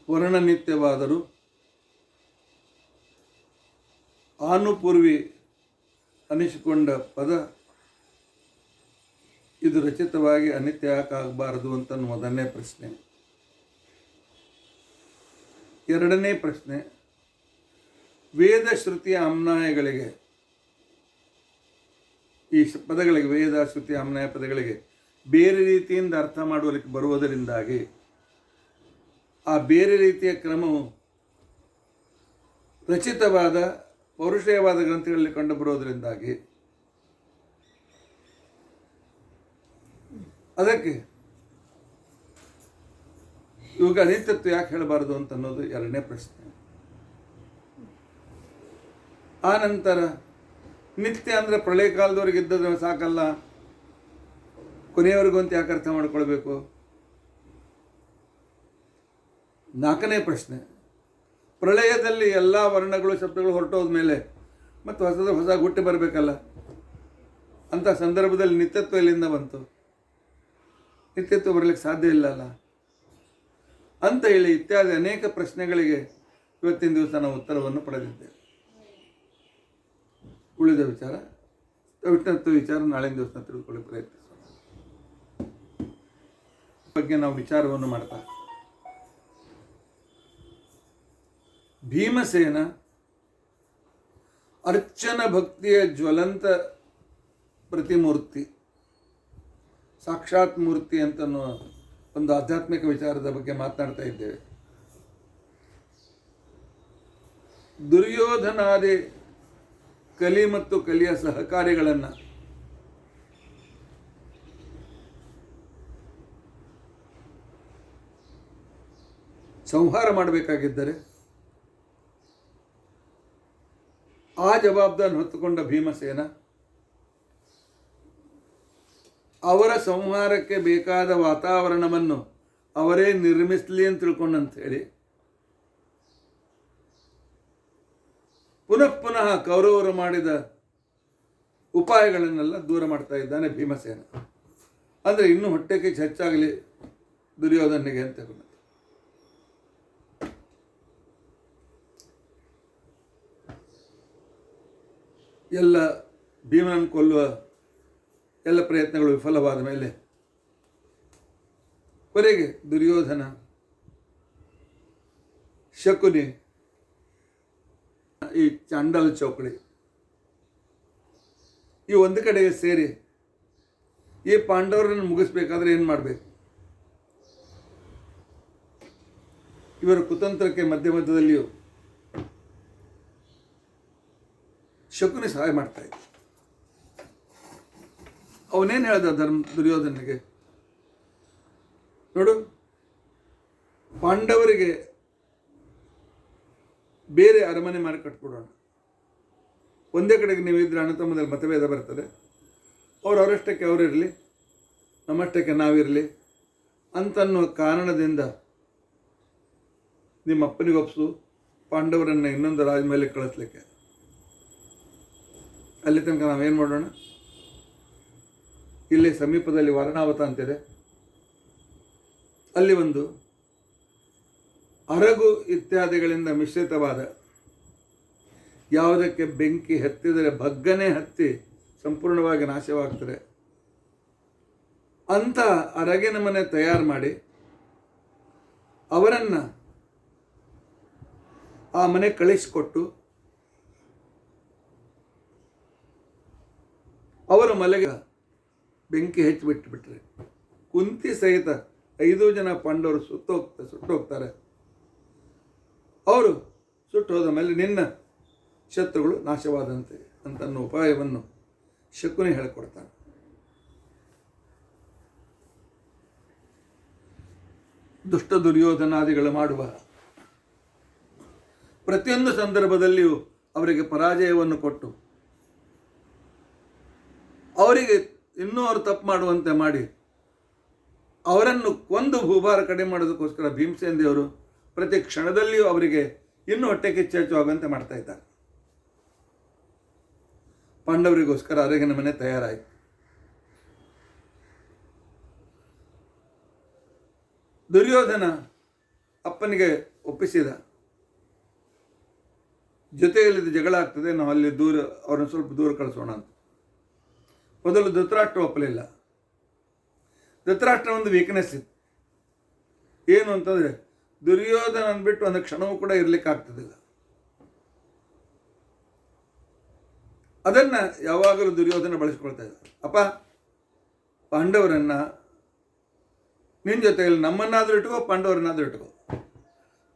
ವರ್ಣ ನಿತ್ಯವಾದರೂ ಆನುಪೂರ್ವಿ ಅನಿಸಿಕೊಂಡ ಪದ ಇದು ರಚಿತವಾಗಿ ಅನಿತ್ಯ ಯಾಕಾಗಬಾರದು ಅಂತ ಮೊದಲನೇ ಪ್ರಶ್ನೆ. ಎರಡನೇ ಪ್ರಶ್ನೆ, ವೇದ ಶ್ರುತಿಯ ಅಮ್ನಾಯಗಳಿಗೆ, ಈ ಪದಗಳಿಗೆ, ವೇದ ಶ್ರುತಿ ಅಮ್ನಾಯ ಪದಗಳಿಗೆ ಬೇರೆ ರೀತಿಯಿಂದ ಅರ್ಥ ಮಾಡುವಲಿಕ್ಕೆ ಬರುವುದರಿಂದಾಗಿ ಆ ಬೇರೆ ರೀತಿಯ ಕ್ರಮವು ರಚಿತವಾದ ಪೌರುಷೇಯವಾದ ಗ್ರಂಥಗಳಲ್ಲಿ ಕಂಡುಬರುವುದರಿಂದಾಗಿ ಅದಕ್ಕೆ ಇವಾಗ ಅನಿತ್ಯತ್ವ ಯಾಕೆ ಹೇಳಬಾರದು ಅಂತ ಅನ್ನೋದು ಎರಡನೇ ಪ್ರಶ್ನೆ. ಆ ನಂತರ ನಿತ್ಯ ಅಂದರೆ ಪ್ರಳಯ ಕಾಲದವರೆಗೆ ಇದ್ದದ್ದು ಸಾಕಲ್ಲ, ಕೊನೆಯವರೆಗೂ ಅಂತ ಯಾಕೆ ಅರ್ಥ ಮಾಡ್ಕೊಳ್ಬೇಕು? 4ನೇ ಪ್ರಶ್ನೆ, ಪ್ರಳಯದಲ್ಲಿ ಎಲ್ಲ ವರ್ಣಗಳು ಶಬ್ದಗಳು ಹೊರಟೋದ ಮೇಲೆ ಮತ್ತು ಹೊಸ ಹುಟ್ಟಿ ಬರಬೇಕಲ್ಲ, ಅಂಥ ಸಂದರ್ಭದಲ್ಲಿ ನಿತ್ಯತ್ವ ಎಲ್ಲಿಂದ ಬಂತು? ನಿತ್ಯತ್ವ ಬರಲಿಕ್ಕೆ ಸಾಧ್ಯ ಇಲ್ಲಲ್ಲ ಅಂತ ಹೇಳಿ ಇತ್ಯಾದಿ ಅನೇಕ ಪ್ರಶ್ನೆಗಳಿಗೆ ಇವತ್ತಿನ ದಿವಸ ನಾವು ಉತ್ತರವನ್ನು ಪಡೆದಿದ್ದೇವೆ. ಉಳಿದ ವಿಚಾರ ವಿಷ್ಣುತ್ವ ವಿಚಾರ ನಾಳಿನ ದಿವಸ ತಿಳಿದುಕೊಳ್ಳಿ ಪ್ರಯತ್ನಿಸೋಣ. ಬಗ್ಗೆ ನಾವು ವಿಚಾರವನ್ನು ಮಾಡ್ತಾ ಭೀಮಸೇನ ಅರ್ಚನ ಭಕ್ತಿಯ ಜ್ವಲಂತ ಪ್ರತಿಮೂರ್ತಿ, ಸಾಕ್ಷಾತ್ ಮೂರ್ತಿ ಅಂತನ್ನೋ ಒಂದು ಆಧ್ಯಾತ್ಮಿಕ ವಿಚಾರದ ಬಗ್ಗೆ ಮಾತನಾಡ್ತಾ ಇದ್ದೇವೆ. ದುರ್ಯೋಧನಾದಿ ಕಲಿ ಮತ್ತು ಕಲಿಯ ಸಹಕಾರಿಗಳನ್ನು ಸಂಹಾರ ಮಾಡಬೇಕಾಗಿದ್ದರೆ ಆ ಜವಾಬ್ದಾರಿ ಹೊತ್ತುಕೊಂಡ ಭೀಮಸೇನ ಅವರ ಸಂಹಾರಕ್ಕೆ ಬೇಕಾದ ವಾತಾವರಣವನ್ನು ಅವರೇ ನಿರ್ಮಿಸಲಿ ಅಂತ ತಿಳ್ಕೊಂಡಂತ ಹೇಳಿ ಪುನಃ ಕೌರವರು ಮಾಡಿದ ಉಪಾಯಗಳನ್ನೆಲ್ಲ ದೂರ ಮಾಡ್ತಾ ಇದ್ದಾನೆ ಭೀಮಸೇನ. ಅಂದರೆ ಇನ್ನೂ ಹೊಟ್ಟೆಗೆ ಹೆಚ್ಚಾಗಲಿ ದುರ್ಯೋಧನಿಗೆ ಅಂತ ತಗೊಂಡ. ಎಲ್ಲ ಭೀಮನನ್ನು ಕೊಲ್ಲುವ ಎಲ್ಲ ಪ್ರಯತ್ನಗಳು ವಿಫಲವಾದ ಮೇಲೆ ಕೊನೆಗೆ ದುರ್ಯೋಧನ, ಶಕುನಿ, ಈ ಚಾಂಡಾಲ ಚೌಕಳಿ ಈ ಒಂದು ಕಡೆಗೆ ಸೇರಿ ಈ ಪಾಂಡವರನ್ನು ಮುಗಿಸ್ಬೇಕಾದ್ರೆ ಏನು ಮಾಡಬೇಕು? ಇವರ ಕುತಂತ್ರಕ್ಕೆ ಮಧ್ಯದಲ್ಲಿಯೂ ಶಕುನಿ ಸಹಾಯ ಮಾಡ್ತಾ ಇದ್ದ. ಅವನೇನು ಹೇಳ್ದ ದುರ್ಯೋಧನಿಗೆ, ನೋಡು, ಪಾಂಡವರಿಗೆ ಬೇರೆ ಅರಮನೆ ಮಾಡಿ ಕಟ್ಕೊಡೋಣ. ಒಂದೇ ಕಡೆಗೆ ನೀವಿದ್ರೆ ಅಣ್ಣ ತಮ್ಮದಲ್ಲಿ ಮತಭೇದ ಬರ್ತದೆ. ಅವರಷ್ಟಕ್ಕೆ ಅವರಿರಲಿ, ನಮ್ಮಷ್ಟಕ್ಕೆ ನಾವಿರಲಿ ಅಂತನ್ನೋ ಕಾರಣದಿಂದ ನಿಮ್ಮ ಅಪ್ಪನಿಗೊಪ್ಸು, ಪಾಂಡವರನ್ನು ಇನ್ನೊಂದು ರಾಜ ಮೇಲೆ ಕಳಿಸ್ಲಿಕ್ಕೆ. ಅಲ್ಲಿ ತನಕ ನಾವೇನು ಮಾಡೋಣ, ಇಲ್ಲಿ ಸಮೀಪದಲ್ಲಿ ವಾರಣಾವತ ಅಂತಿದೆ, ಅಲ್ಲಿ ಒಂದು ಅರಗು ಇತ್ಯಾದಿಗಳಿಂದ ಮಿಶ್ರಿತವಾದ, ಯಾವುದಕ್ಕೆ ಬೆಂಕಿ ಹತ್ತಿದರೆ ಭಗ್ಗನೆ ಹತ್ತಿ ಸಂಪೂರ್ಣವಾಗಿ ನಾಶವಾಗ್ತದೆ ಅಂಥ ಅರಗಿನ ಮನೆ ತಯಾರು ಮಾಡಿ ಅವರನ್ನು ಆ ಮನೆ ಕಳಿಸಿಕೊಟ್ಟು ಅವರ ಮಲೆಗೆ ಬೆಂಕಿ ಹೆಚ್ಚಿಬಿಟ್ಟುಬಿಟ್ರೆ ಕುಂತಿ ಸಹಿತ 5 ಜನ ಪಾಂಡವರು ಸುಟ್ಟೋಗ್ತಾರೆ. ಅವರು ಸುಟ್ಟು ಹೋದ ಮೇಲೆ ನಿನ್ನ ಶತ್ರುಗಳು ನಾಶವಾದಂತೆ ಅಂತನ್ನೋ ಉಪಾಯವನ್ನು ಶಕುನಿ ಹೇಳಿಕೊಡ್ತಾನೆ. ದುಷ್ಟ ದುರ್ಯೋಧನಾದಿಗಳು ಮಾಡುವ ಪ್ರತಿಯೊಂದು ಸಂದರ್ಭದಲ್ಲಿಯೂ ಅವರಿಗೆ ಪರಾಜಯವನ್ನು ಕೊಟ್ಟು ಅವರಿಗೆ ಇನ್ನೂ ಅವರು ತಪ್ಪು ಮಾಡುವಂತೆ ಮಾಡಿ ಅವರನ್ನು ಕೊಂದು ಭೂಭಾರ ಕಡಿಮೆ ಮಾಡೋದಕ್ಕೋಸ್ಕರ ಭೀಮಸೇನ ದೇವರು ಪ್ರತಿ ಕ್ಷಣದಲ್ಲಿಯೂ ಅವರಿಗೆ ಇನ್ನೂ ಹೊಟ್ಟೆ ಕಿಚ್ಚುವಾಗುವಂತೆ ಮಾಡ್ತಾ ಇದ್ದಾರೆ. ಪಾಂಡವರಿಗೋಸ್ಕರ ಅರಗಿನ ಮನೆ ತಯಾರಾಯಿತು. ದುರ್ಯೋಧನ ಅಪ್ಪನಿಗೆ ಒಪ್ಪಿಸಿದ, ಜೊತೆಯಲ್ಲಿದ್ದು ಜಗಳ ಆಗ್ತದೆ, ನಾವು ಅಲ್ಲಿ ದೂರ ಅವ್ರನ್ನ ಸ್ವಲ್ಪ ದೂರ ಕಳಿಸೋಣ ಅಂತ. ಮೊದಲು ಧೃತರಾಷ್ಟ್ರ ಒಪ್ಪಲಿಲ್ಲ. ಧೃತರಾಷ್ಟ್ರ ಒಂದು ವೀಕ್ನೆಸ್ ಇತ್ತು, ಏನು ಅಂತಂದರೆ ದುರ್ಯೋಧನ ಅಂದ್ಬಿಟ್ಟು ಒಂದು ಕ್ಷಣವೂ ಕೂಡ ಇರಲಿಕ್ಕೆ ಆಗ್ತದಿಲ್ಲ. ಅದನ್ನು ಯಾವಾಗಲೂ ದುರ್ಯೋಧನ ಬಳಸ್ಕೊಳ್ತಾ ಇದ್ದ. ಅಪ್ಪ, ಪಾಂಡವರನ್ನು ನಿನ್ನ ಜೊತೆಯಲ್ಲಿ ನಮ್ಮನ್ನಾದರೂ ಇಟ್ಕೋ, ಪಾಂಡವರನ್ನಾದರೂ ಇಟ್ಕೋ.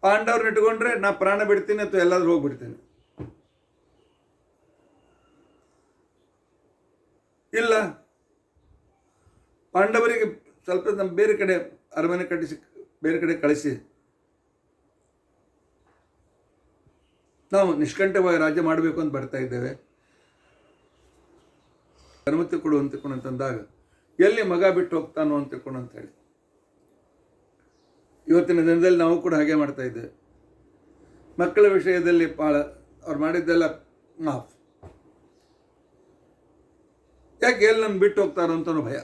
ಪಾಂಡವ್ರನ್ನ ಇಟ್ಕೊಂಡ್ರೆ ನಾ ಪ್ರಾಣ ಬಿಡ್ತೀನಿ ಅಥವಾ ಎಲ್ಲಾದರೂ ಹೋಗ್ಬಿಡ್ತೀನಿ. ಇಲ್ಲ, ಪಾಂಡವರಿಗೆ ಸ್ವಲ್ಪ ನಮ್ಮ ಬೇರೆ ಕಡೆ ಅರಮನೆ ಕಟ್ಟಿಸಿ ಬೇರೆ ಕಡೆ ಕಳಿಸಿ ನಾವು ನಿಷ್ಕಂಠವಾಗಿ ರಾಜ್ಯ ಮಾಡಬೇಕು ಅಂತ ಬರ್ತಾ ಇದ್ದೇವೆ, ಅನುಮತಿ ಕೊಡು ಅಂತಂದಾಗ ಎಲ್ಲಿ ಮಗ ಬಿಟ್ಟು ಹೋಗ್ತಾನೋ ಅಂತ ತಿಳ್ಕೊಂಡು ಅಂತೇಳಿ. ಇವತ್ತಿನ ದಿನದಲ್ಲಿ ನಾವು ಕೂಡ ಹಾಗೆ ಮಾಡ್ತಾ ಇದ್ದೇವೆ. ಮಕ್ಕಳ ವಿಷಯದಲ್ಲಿ ಭಾಳ ಅವ್ರು ಮಾಡಿದ್ದೆಲ್ಲ ಮಾಫ್. ಯಾಕೆ ಎಲ್ಲಿ ನಮ್ಮ ಬಿಟ್ಟು ಹೋಗ್ತಾರೋ ಅಂತಲೂ ಭಯ.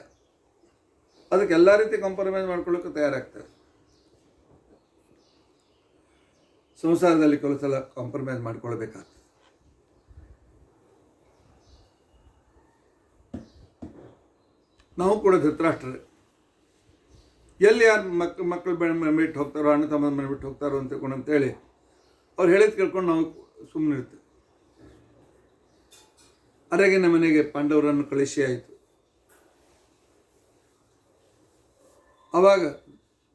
ಅದಕ್ಕೆ ಎಲ್ಲ ರೀತಿ ಕಾಂಪ್ರಮೈಸ್ ಮಾಡ್ಕೊಳ್ಳೋಕೆ ತಯಾರಾಗ್ತಾರೆ. ಸಂಸಾರದಲ್ಲಿ ಕೆಲವು ಸಲ ಕಾಂಪ್ರಮೈಸ್ ಮಾಡ್ಕೊಳ್ಬೇಕಾಗ್ತದೆ. ನಾವು ಕೂಡ ಧೃತರಾಷ್ಟ್ರರೇ. ಎಲ್ಲಿ ಯಾರು ಮಕ್ಕಳು ಬಿಟ್ಟು ಹೋಗ್ತಾರೋ, ಅಣ್ಣ ತಮ್ಮ ಮನೆ ಬಿಟ್ಟು ಹೋಗ್ತಾರೋ ಅಂತ ತಿಳ್ಕೊಂಡು ಅಂತೇಳಿ ಅವ್ರು ಹೇಳಿದ್ ಕೇಳ್ಕೊಂಡು ನಾವು ಸುಮ್ಮನೆ ಇರ್ತೀವಿ. ಅರಗಿನ ಮನೆಗೆ ಪಾಂಡವರನ್ನು ಕಳಿಸಿ ಆಯಿತು. ಆವಾಗ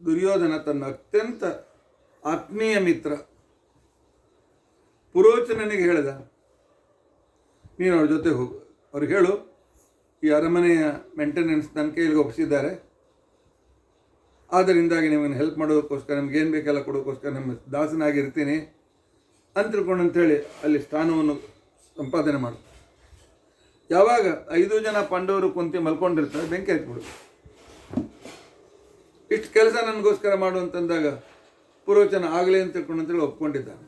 ದುರ್ಯೋಧನ ತನ್ನ ಅತ್ಯಂತ ಆತ್ಮೀಯ ಮಿತ್ರ ಪುರೋಚನನಿಗೆ ಹೇಳಿದ, ನೀನು ಅವ್ರ ಜೊತೆ ಹೋಗು, ಅವ್ರಿಗೆ ಹೇಳು ಈ ಅರಮನೆಯ ಮೇಂಟೆನೆನ್ಸ್ ನನ್ನ ಕೈಲಿಗೆ ಒಪ್ಪಿಸಿದ್ದಾರೆ, ಆದ್ದರಿಂದಾಗಿ ನಿಮಗೆ ಹೆಲ್ಪ್ ಮಾಡೋದಕ್ಕೋಸ್ಕರ ನಿಮ್ಗೇನು ಬೇಕೆಲ್ಲ ಕೊಡೋಕ್ಕೋಸ್ಕರ ನಿಮ್ಮ ದಾಸನಾಗಿರ್ತೀನಿ ಅಂತ ತಿಳ್ಕೊಂಡು ಅಂಥೇಳಿ ಅಲ್ಲಿ ಸ್ಥಾನವನ್ನು ಸಂಪಾದನೆ ಮಾಡು. ಯಾವಾಗ 5 ಜನ ಪಾಂಡವರು ಕುಂತಿ ಮಲ್ಕೊಂಡಿರ್ತಾರೆ, ಬೆಂಕಿ ಹಚ್ಬಿಡು. ಇಷ್ಟು ಕೆಲಸ ನನಗೋಸ್ಕರ ಮಾಡು ಅಂತಂದಾಗ ಪುರೋಚನ ಆಗಲಿ ಅಂತ ತಿಳ್ಕೊಂಡು ಅಂತೇಳಿ ಒಪ್ಕೊಂಡಿದ್ದಾನೆ.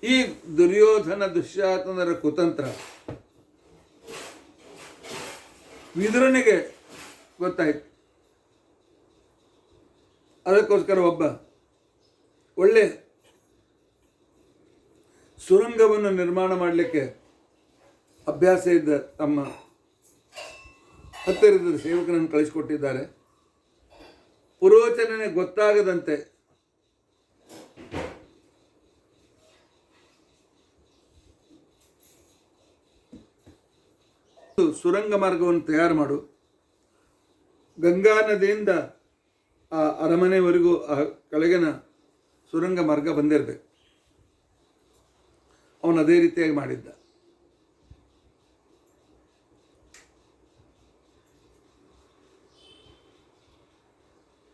ಈ ದುರ್ಯೋಧನ ದುಶ್ಯಾಸನರ ಕುತಂತ್ರ ವಿದುರನಿಗೆ ಗೊತ್ತಾಯ್ತು. ಅದಕ್ಕೋಸ್ಕರ ಒಬ್ಬ ಒಳ್ಳೆ ಸುರಂಗವನ್ನು ನಿರ್ಮಾಣ ಮಾಡಲಿಕ್ಕೆ ಅಭ್ಯಾಸ ಇದ್ದ ತಮ್ಮ ಹತ್ತಿರದ ಸೇವಕನನ್ನು ಕಳಿಸಿಕೊಟ್ಟಿದ್ದಾರೆ. ಪುರೋಚನನೆ ಗೊತ್ತಾಗದಂತೆ ಸುರಂಗ ಮಾರ್ಗವನ್ನು ತಯಾರು ಮಾಡು. ಗಂಗಾ ನದಿಯಿಂದ ಆ ಅರಮನೆವರೆಗೂ ಆ ಕೆಳಗಿನ ಸುರಂಗ ಮಾರ್ಗ ಬಂದಿರಬೇಕು. ಅವನು ಅದೇ ರೀತಿಯಾಗಿ ಮಾಡಿದ್ದ.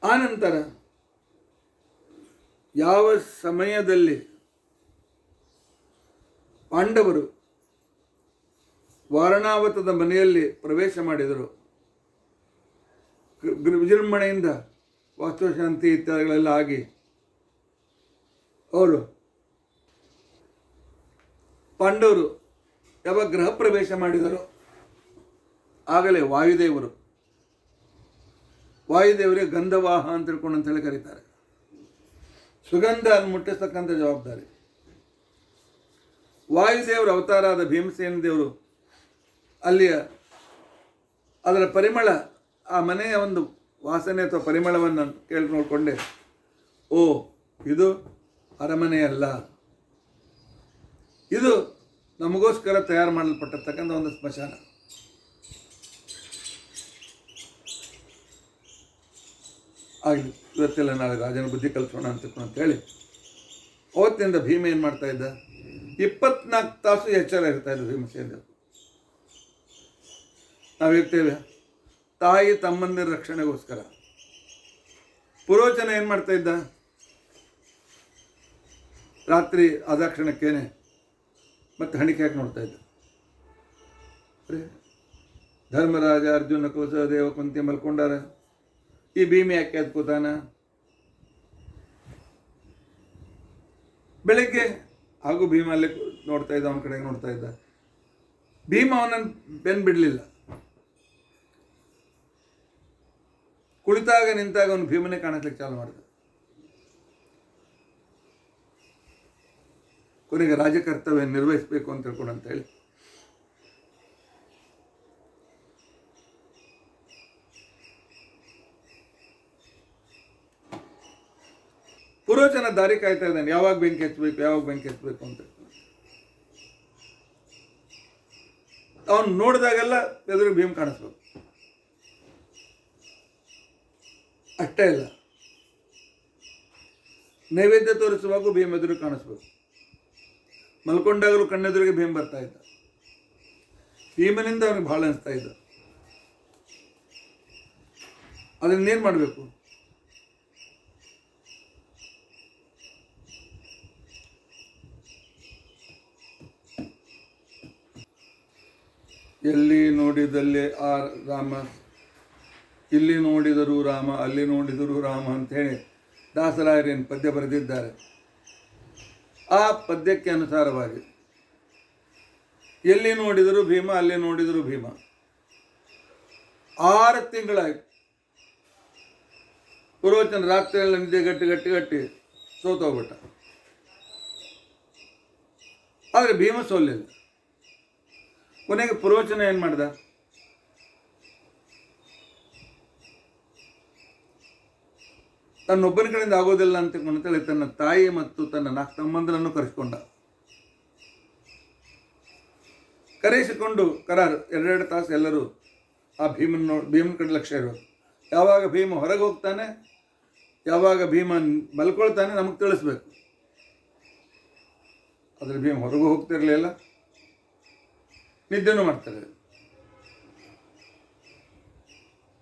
ಆನಂತರ ಯಾವ ಸಮಯದಲ್ಲಿ ಪಾಂಡವರು ವಾರಣಾವತದ ಮನೆಯಲ್ಲಿ ಪ್ರವೇಶ ಮಾಡಿದರು, ವಿಜೃಂಭಣೆಯಿಂದ ವಾಸ್ತುಶಾಂತಿ ಇತ್ಯಾದಿಗಳೆಲ್ಲ ಆಗಿ ಅವರು ಪಾಂಡವರು ಯಾವ ಗೃಹ ಪ್ರವೇಶ ಮಾಡಿದರು, ಆಗಲೇ ವಾಯುದೇವರಿಗೆ ಗಂಧವಾಹ ಅಂತ ತಿಳ್ಕೊಂಡು ಅಂತೇಳಿ ಕರೀತಾರೆ. ಸುಗಂಧ ಮುಟ್ಟಿಸ್ತಕ್ಕಂಥ ಜವಾಬ್ದಾರಿ. ವಾಯುದೇವರ ಅವತಾರ ಆದ ಭೀಮಸೇನ ದೇವರು ಅಲ್ಲಿಯ ಅದರ ಪರಿಮಳ, ಆ ಮನೆಯ ಒಂದು ವಾಸನೆ ಅಥವಾ ಪರಿಮಳವನ್ನು ಕೇಳಿ ನೋಡಿಕೊಂಡೆ, ಓ ಇದು ಅರಮನೆಯಲ್ಲ, ಇದು ನಮಗೋಸ್ಕರ ತಯಾರು ಮಾಡಲ್ಪಟ್ಟಿರ್ತಕ್ಕಂಥ ಒಂದು ಸ್ಮಶಾನ. ಆಗಲಿ, ಇವತ್ತೆಲ್ಲ ನಾಳೆ ರಾಜನ ಬುದ್ಧಿ ಕಲಿಸೋಣ ಅಂತೇಳಿ ಅವತ್ತಿನಿಂದ ಭೀಮ ಏನು ಮಾಡ್ತಾ ಇದ್ದ, 24 ತಾಸು ಎಚ್ಚರ ಇರ್ತಾ ಇದ್ದ ಭೀಮಸೇನ. ನಾವಿರ್ತೇವೆ ತಾಯಿ ತಮ್ಮಂದಿರ ರಕ್ಷಣೆಗೋಸ್ಕರ. ಪುರೋಚನ ಏನು ಮಾಡ್ತಾ ಇದ್ದ, ರಾತ್ರಿ ಆದಾಕ್ಷಣಕ್ಕೇನೆ ಮತ್ತೆ ಹಣಿಕೆ ಹಾಕಿ ನೋಡ್ತಾ ಇದ್ದ. ಧರ್ಮರಾಜ ಅರ್ಜುನ ಕುಲ ದೇವ ಕುಂತಿ ಮಲ್ಕೊಂಡಾರ, ಈ ಭೀಮಿ ಯಾಕೆ ಅದ್ಕೂತಾನ. ಬೆಳಗ್ಗೆ ಹಾಗೂ ಭೀಮ ಅಲ್ಲೇ ನೋಡ್ತಾ ಇದ್ದ, ಅವನ ಕಡೆಗೆ ನೋಡ್ತಾ ಇದ್ದ. ಭೀಮ ಅವನನ್ನು ಬೆನ್ನು ಬಿಡಲಿಲ್ಲ. ಕುಳಿತಾಗ ನಿಂತಾಗ ಅವನು ಭೀಮನೇ ಕಾಣಿಸ್ಲಿಕ್ಕೆ ಚಾಲು ಮಾಡಿದ. ಕೊನೆಗೆ ರಾಜಕರ್ತವ್ಯ ನಿರ್ವಹಿಸಬೇಕು ಅಂತ ತಿಳ್ಕೊಂಡು ಅಂತೇಳಿ ಪುರೋಚನ ದಾರಿ ಕಾಯ್ತಾ ಇದ್ದಾನೆ, ಯಾವಾಗ ಬೆಂಕಿ ಹಚ್ಚಬೇಕು ಅಂತ. ಅವನು ನೋಡಿದಾಗೆಲ್ಲ ಎದುರು ಭೀಮ್ ಕಾಣಿಸ್ಬೇಕು. ಅಷ್ಟೇ ಇಲ್ಲ, ನೈವೇದ್ಯ ತೋರಿಸುವಾಗೂ ಭೀಮ್ ಎದುರು ಕಾಣಿಸ್ಬೇಕು. ಮಲ್ಕೊಂಡಾಗಲೂ ಕಣ್ಣೆದುರಿಗೆ ಭೀಮ್ ಬರ್ತಾ ಇದ್ದ. ಭೀಮನಿಂದ ಅವನಿಗೆ ಭಾಳ ಅನಿಸ್ತಾ ಇದ್ದ. ಅದನ್ನೇನು ಮಾಡಬೇಕು? ನೋಡಿದಲ್ಲಿ ಆ ರಾಮ, ಇಲ್ಲಿ ನೋಡಿದರೂ ರಾಮ, ಅಲ್ಲಿ ನೋಡಿದರೂ ರಾಮ ಅಂಥೇಳಿ ದಾಸರಾಯರೇನು ಪದ್ಯ ಬರೆದಿದ್ದಾರೆ. ಆ ಪದ್ಯಕ್ಕೆ ಅನುಸಾರವಾಗಿ ಎಲ್ಲಿ ನೋಡಿದರೂ ಭೀಮ, ಅಲ್ಲಿ ನೋಡಿದರೂ ಭೀಮ. 6 ತಿಂಗಳಾಯಿತು. ಪುರೋಚನ ರಾತ್ರಿಯೆಲ್ಲ ನಿದ್ದೆ ಗಟ್ಟಿ ಸೋತೋಗ್ಬಿಟ್ಟ. ಆದರೆ ಭೀಮ ಸೋಲಿಲ್ಲ. ಕೊನೆಗೆ ಪುರೋಚನ ಏನು ಮಾಡ್ದ? ತನ್ನೊಬ್ಬನ ಕಡೆಯಿಂದ ಆಗೋದಿಲ್ಲ ಅಂತೇಳಿ ತನ್ನ ತಾಯಿ ಮತ್ತು ತನ್ನ 4 ತಮ್ಮಂದಿರನ್ನು ಕರೆಸಿಕೊಂಡ. ಕರೆಸಿಕೊಂಡು ಕರಾರು 2 ತಾಸು ಎಲ್ಲರೂ ಆ ಭೀಮನ ಕಡೆ ಲಕ್ಷ್ಯ ಇರೋದು. ಯಾವಾಗ ಭೀಮ ಹೊರಗೆ ಹೋಗ್ತಾನೆ, ಯಾವಾಗ ಭೀಮ ಮಲ್ಕೊಳ್ತಾನೆ ನಮಗೆ ತಿಳಿಸ್ಬೇಕು. ಆದರೆ ಭೀಮ ಹೊರಗೂ ಹೋಗ್ತಿರಲಿಲ್ಲ, ನಿದ್ದೆನೂ ಮಾಡ್ತಾರೆ.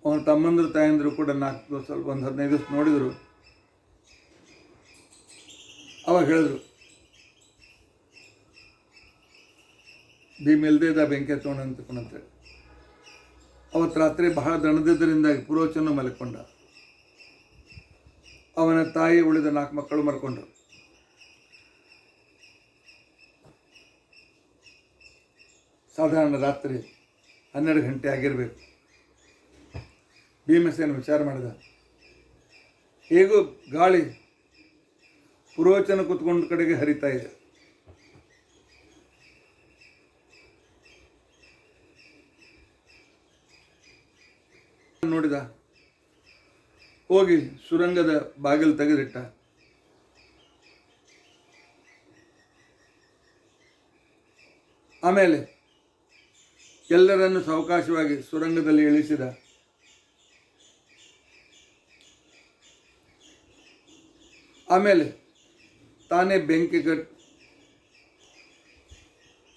ಅವನ ತಮ್ಮಂದರು ತಾಯಂದರು ಕೂಡ 4 ಸ್ವಲ್ಪ ಒಂದು 15 ದಿವಸ ನೋಡಿದರು. ಅವಾಗ ಹೇಳಿದ್ರು, ಭೀಮ ಇಲ್ಲದೆ ಇದ್ದ ಬೆಂಕಿ ಹಚ್ಚೋಣ ಅಂತೇಳಿ. ಅವತ್ತು ರಾತ್ರಿ ಬಹಳ ದಣದಿದ್ದರಿಂದಾಗಿ ಪುರೋಚನ ಮಲ್ಕೊಂಡ. ಅವನ ತಾಯಿ ಉಳಿದ 4 ಮಕ್ಕಳು ಮಲ್ಕೊಂಡ್ರು. ಸಾಧಾರಣ ರಾತ್ರಿ 12 ಗಂಟೆ ಆಗಿರಬೇಕು. ಭೀಮಸೇನ ವಿಚಾರ ಮಾಡಿದ, ಹೇಗೂ ಗಾಳಿ ಪುರೋಚನ ಕೂತ್ಕೊಂಡ ಕಡೆಗೆ ಹರಿತಾ ಇದೆ. ನೋಡಿದ, ಹೋಗಿ ಸುರಂಗದ ಬಾಗಿಲು ತೆಗೆದಿಟ್ಟ. ಆಮೇಲೆ ಎಲ್ಲರನ್ನು ಸಾವಕಾಶವಾಗಿ ಸುರಂಗದಲ್ಲಿ ಇಳಿಸಿದ. ಆಮೇಲೆ ತಾನೇ ಬೆಂಕಿ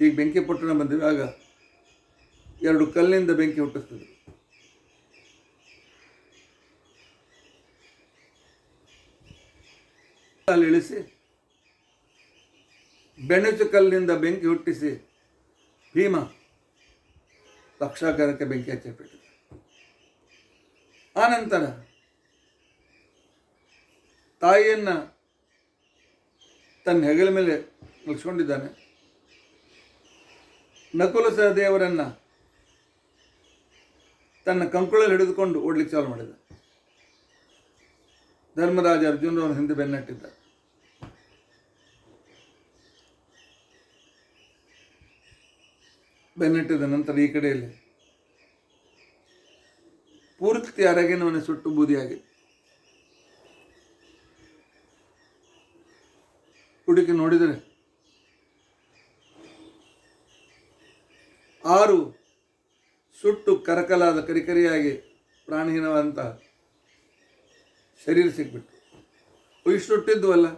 ಈಗ ಬೆಂಕಿ ಪಟ್ಟಣ ಬಂದಿವೆ, ಆಗ 2 ಕಲ್ಲಿನಿಂದ ಬೆಂಕಿ ಹುಟ್ಟಿಸ್ತದೆ. ಅಲ್ಲಿ ಇಳಿಸಿ ಬೆಣಚು ಕಲ್ಲಿನಿಂದ ಬೆಂಕಿ ಹುಟ್ಟಿಸಿ ಭೀಮ ಲಕ್ಷಾಕಾರಕ್ಕೆ ಬೆಂಕಿ ಹಚ್ಚಿಬಿಟ್ಟಿದೆ. ಆನಂತರ ತಾಯಿಯನ್ನು ತನ್ನ ಹೆಗಲ ಮೇಲೆ ನಿಲ್ಸ್ಕೊಂಡಿದ್ದಾನೆ. ನಕುಲ ಸಹದೇವರನ್ನು ತನ್ನ ಕಂಕುಳಲ್ಲಿ ಹಿಡಿದುಕೊಂಡು ಓಡ್ಲಿಕ್ಕೆ ಚಾಲು ಮಾಡಿದ. ಧರ್ಮರಾಜ ಅರ್ಜುನರವನ ಹಿಂದೆ ಬೆನ್ನಟ್ಟಿದ್ದ. ಬೆನ್ನಟ್ಟಿದ ನಂತರ ಈ ಕಡೆಯಲ್ಲಿ ಪೂರ್ತಿ ಅರಗಿನವನೇ ಸುಟ್ಟು ಬೂದಿಯಾಗಿದೆ. ಹುಡುಕಿ ನೋಡಿದರೆ 6 ಸುಟ್ಟು ಕರಕಲಾದ ಕರಿಕರಿಯಾಗಿ ಪ್ರಾಣಹೀನವಾದಂತಹ ಶರೀರ ಸಿಕ್ಬಿಟ್ಟು. ಇಷ್ಟು ಹುಟ್ಟಿದ್ವಲ್ಲ,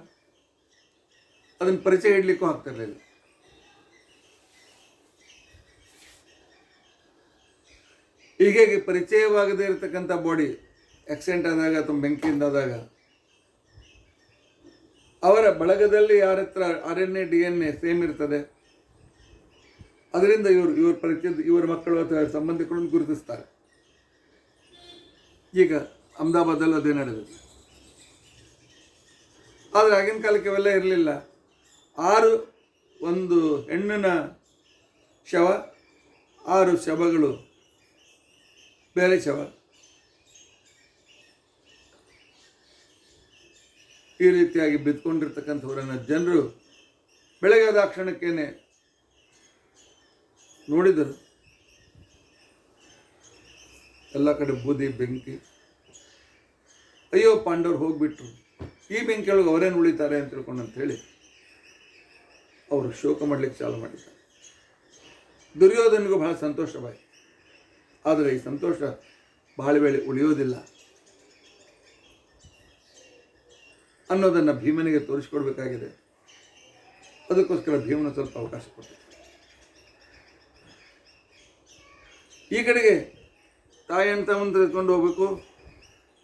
ಅದನ್ನು ಪರಿಚಯ ಇಡಲಿಕ್ಕೂ ಆಗ್ತಿರಲಿಲ್ಲ. ಹೀಗಾಗಿ ಪರಿಚಯವಾಗದೇ ಇರತಕ್ಕಂಥ ಬಾಡಿ ಆಕ್ಸಿಡೆಂಟ್ ಆದಾಗ ಅಥವಾ ಬೆಂಕಿಯಿಂದಾದಾಗ ಅವರ ಬಳಗದಲ್ಲಿ ಯಾರ ಹತ್ರ RNA DNA ಸೇಮ್ ಇರ್ತದೆ, ಅದರಿಂದ ಇವ್ರ ಪರಿಚಯದ ಇವರ ಮಕ್ಕಳು ಅಥವಾ ಸಂಬಂಧಿಕರನ್ನು ಗುರುತಿಸ್ತಾರೆ. ಈಗ ಅಹಮದಾಬಾದಲ್ಲಿ ಅದೇ ನಡೆದಿದೆ. ಆದರೆ ಆಗಿನ ಕಾಲಕ್ಕೆ ಇವೆಲ್ಲ ಇರಲಿಲ್ಲ. 6 ಒಂದು ಹೆಣ್ಣಿನ ಶವ, 6 ಶವಗಳು ಬೇರೆ ಶವ. ಈ ರೀತಿಯಾಗಿ ಬಿದ್ದುಕೊಂಡಿರ್ತಕ್ಕಂಥವರನ್ನು ಜನರು ಬೆಳಗಾದ ಕ್ಷಣಕ್ಕೇನೆ ನೋಡಿದರು. ಎಲ್ಲ ಕಡೆ ಬೂದಿ ಬೆಂಕಿ. ಅಯ್ಯೋ ಪಾಂಡವರು ಹೋಗ್ಬಿಟ್ರು, ಈ ಬೆಂಕಿಯೊಳಗೆ ಅವರೇನು ಉಳಿತಾರೆ ಅಂತ ತಿಳ್ಕೊಂಡು ಅಂತೇಳಿ ಅವರು ಶೋಕ ಮಾಡಲಿಕ್ಕೆ ಚಾಲು ಮಾಡಿದ್ದಾರೆ. ದುರ್ಯೋಧನಿಗೂ ಬಹಳ ಸಂತೋಷವಾಯಿತು. ಆದರೆ ಈ ಸಂತೋಷ ಬಹಳ ವೇಳೆ ಉಳಿಯೋದಿಲ್ಲ ಅನ್ನೋದನ್ನು ಭೀಮನಿಗೆ ತೋರಿಸ್ಕೊಡ್ಬೇಕಾಗಿದೆ. ಅದಕ್ಕೋಸ್ಕರ ಭೀಮನ ಸ್ವಲ್ಪ ಅವಕಾಶ ಕೊಟ್ಟಿದ್ದ. ಈ ಕಡೆಗೆ ತಾಯಿ ಅಂತ ಒಂದು ತೆಗೆದುಕೊಂಡು ಹೋಗ್ಬೇಕು,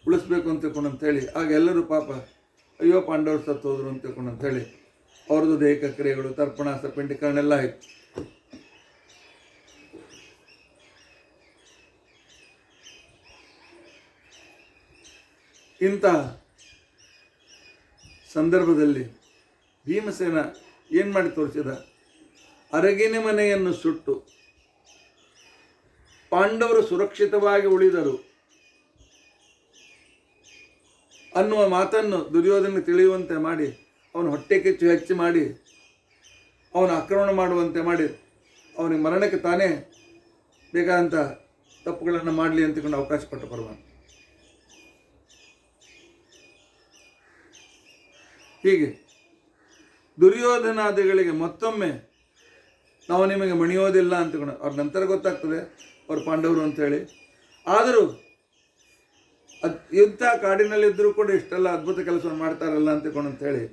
ಉಳಿಸ್ಬೇಕು ಅಂತ ತಿಳ್ಕೊಂಡು ಅಂತೇಳಿ ಆಗ ಎಲ್ಲರೂ ಪಾಪ ಅಯ್ಯೋ ಪಾಂಡವರು ಸತ್ತು ಹೋದ್ರು ಅಂತ ತಿಳ್ಕೊಂಡು ಅಂತೇಳಿ ಅವ್ರದ್ದು ದೈಹಿಕ ಕ್ರಿಯೆಗಳು, ತರ್ಪಣ, ಸಪಿಂಡೀಕರಣ ಎಲ್ಲ ಆಯಿತು. ಇಂತಹ ಸಂದರ್ಭದಲ್ಲಿ ಭೀಮಸೇನ ಏನು ಮಾಡಿ ತೋರಿಸಿದ, ಅರಗಿನ ಮನೆಯನ್ನು ಸುಟ್ಟು ಪಾಂಡವರು ಸುರಕ್ಷಿತವಾಗಿ ಉಳಿದರು ಅನ್ನುವ ಮಾತನ್ನು ದುರ್ಯೋಧನ ತಿಳಿಯುವಂತೆ ಮಾಡಿ, ಅವನ ಹೊಟ್ಟೆ ಕಿಚ್ಚು ಹೆಚ್ಚು ಮಾಡಿ, ಅವನ ಆಕ್ರಮಣ ಮಾಡುವಂತೆ ಮಾಡಿ, ಅವನಿಗೆ ಮರಣಕ್ಕೆ ತಾನೇ ಬೇಕಾದಂಥ ತಪ್ಪುಗಳನ್ನು ಮಾಡಲಿ ಅಂತಕೊಂಡು ಅವಕಾಶ ಕೊಟ್ಟ ಪರಮಾತ್ಮ. ಹೀಗೆ ದುರ್ಯೋಧನಾದಿಗಳಿಗೆ ಮತ್ತೊಮ್ಮೆ ನಾವು ನಿಮಗೆ ಮಣಿಯೋದಿಲ್ಲ ಅಂತಕೊಂಡು ಅವ್ರ ನಂತರ ಗೊತ್ತಾಗ್ತದೆ ಅವ್ರು ಪಾಂಡವರು ಅಂಥೇಳಿ. ಆದರೂ ಇಂಥ ಕಾಡಿನಲ್ಲಿದ್ದರೂ ಕೂಡ ಇಷ್ಟೆಲ್ಲ ಅದ್ಭುತ ಕೆಲಸವನ್ನು ಮಾಡ್ತಾರಲ್ಲ ಅಂತಕೊಂಡು ಅಂಥೇಳಿ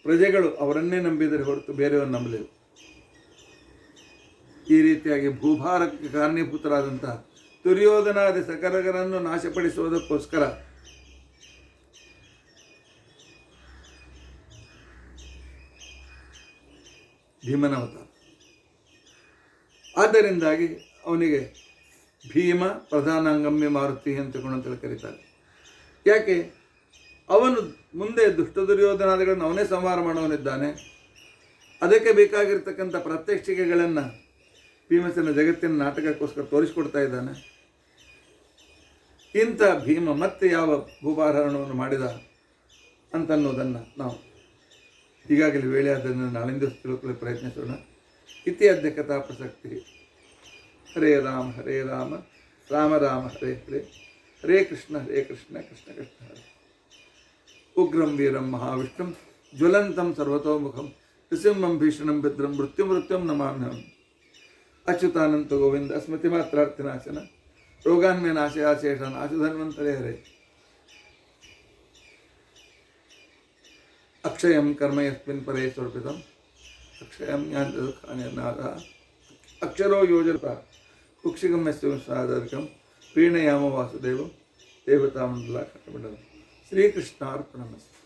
ಪ್ರಜೆಗಳು ಅವರನ್ನೇ ನಂಬಿದರೆ ಹೊರತು ಬೇರೆಯವ್ರನ್ನ ನಂಬಲಿಲ್ಲ. ಈ ರೀತಿಯಾಗಿ ಭೂಭಾರಕ್ಕೆ ಕಾರಣೀಭೂತರಾದಂಥ ದುರ್ಯೋಧನಾದಿ ಸಕಲಗರನ್ನು ನಾಶಪಡಿಸುವುದಕ್ಕೋಸ್ಕರ ಭೀಮನ ಅವತಾರ. ಆದ್ದರಿಂದಾಗಿ ಅವನಿಗೆ ಭೀಮ ಪ್ರಧಾನಾಂಗಮ್ಯ ಮಾರುತಿ ಅಂತಕೊಂಡು ಕರೀತಾರೆ. ಯಾಕೆ? ಅವನು ಮುಂದೆ ದುಷ್ಟ ದುರ್ಯೋಧನಾದಿಗಳನ್ನು ಅವನೇ ಸಂಹಾರ ಮಾಡೋನಿದ್ದಾನೆ. ಅದಕ್ಕೆ ಬೇಕಾಗಿರ್ತಕ್ಕಂಥ ಪ್ರಾತ್ಯಕ್ಷಿಕೆಗಳನ್ನು ಭೀಮಸೇನ ಜಗತ್ತಿನ ನಾಟಕಕ್ಕೋಸ್ಕರ ತೋರಿಸಿಕೊಡ್ತಾ ಇದ್ದಾನೆ. ಇಂಥ ಭೀಮ ಮತ್ತೆ ಯಾವ ಭೂಭಾರಣವನ್ನು ಮಾಡಿದ ಅಂತನ್ನೋದನ್ನು ನಾವು ಈಗಾಗಲೇ ವೇಳೆ ಅದನ್ನು ನಾಳಿನ ದಿವಸ ತಿಳ್ಕೊಳ್ಳಿ ಪ್ರಯತ್ನಿಸೋಣ. ಇತ್ಯಾದ್ಯ ಕಥಾ ಪ್ರಸಕ್ತಿ. ಹರೇ ರಾಮ ರಾಮ ರಾಮ ಹರೇ ಹರೇ, ಹರೇ ಕೃಷ್ಣ ಕೃಷ್ಣ ಕೃಷ್ಣ ಹರೇ. ಉಗ್ರಂ ವೀರಂ ಮಹಾವಿಷ್ಣುಂ ಜ್ವಲಂತಂ ಸರ್ವತೋಮುಖಂ ನೃಸಿಂಹಂ ಭೀಷಣಂ ಭದ್ರಂ ಮೃತ್ಯುಂ ನಮಾಮ್ಯಹಂ. ಅಚ್ಯುತಾನಂತ ಗೋವಿಂದ ಸ್ಮೃತಿ ಮಾತ್ರಾರ್ಥಿನಾಶನ ರೋಗಾನ್ಮೇ ನಾಶಯಾಶೇಷನ್ ಆಶುಧನ್ವಂತರೇ ಹರೇ. ಅಕ್ಷಯಂ ಕರ್ಮ ಯಸ್ಮಿನ್ ಪರೇ ಸ್ವರ್ಪಿತಂ ಅಕ್ಷಯಂ ಜ್ಞಾನದುಃಖಾನ್ಯನಾದ ಅಕ್ಷರೋ ಯೋಜತ ಕುಕ್ಷಿಗಂ ಯಸ್ಯ ಸಾಧಕಂ ಪ್ರೀಣಯಾಮ ವಾಸುದೇವಂ ದೇವತಾಮಂಡಲ ಕಟ್ಟಬಿಡಲು. ಶ್ರೀಕೃಷ್ಣಾರ್ಪಣಮಸ್ತು.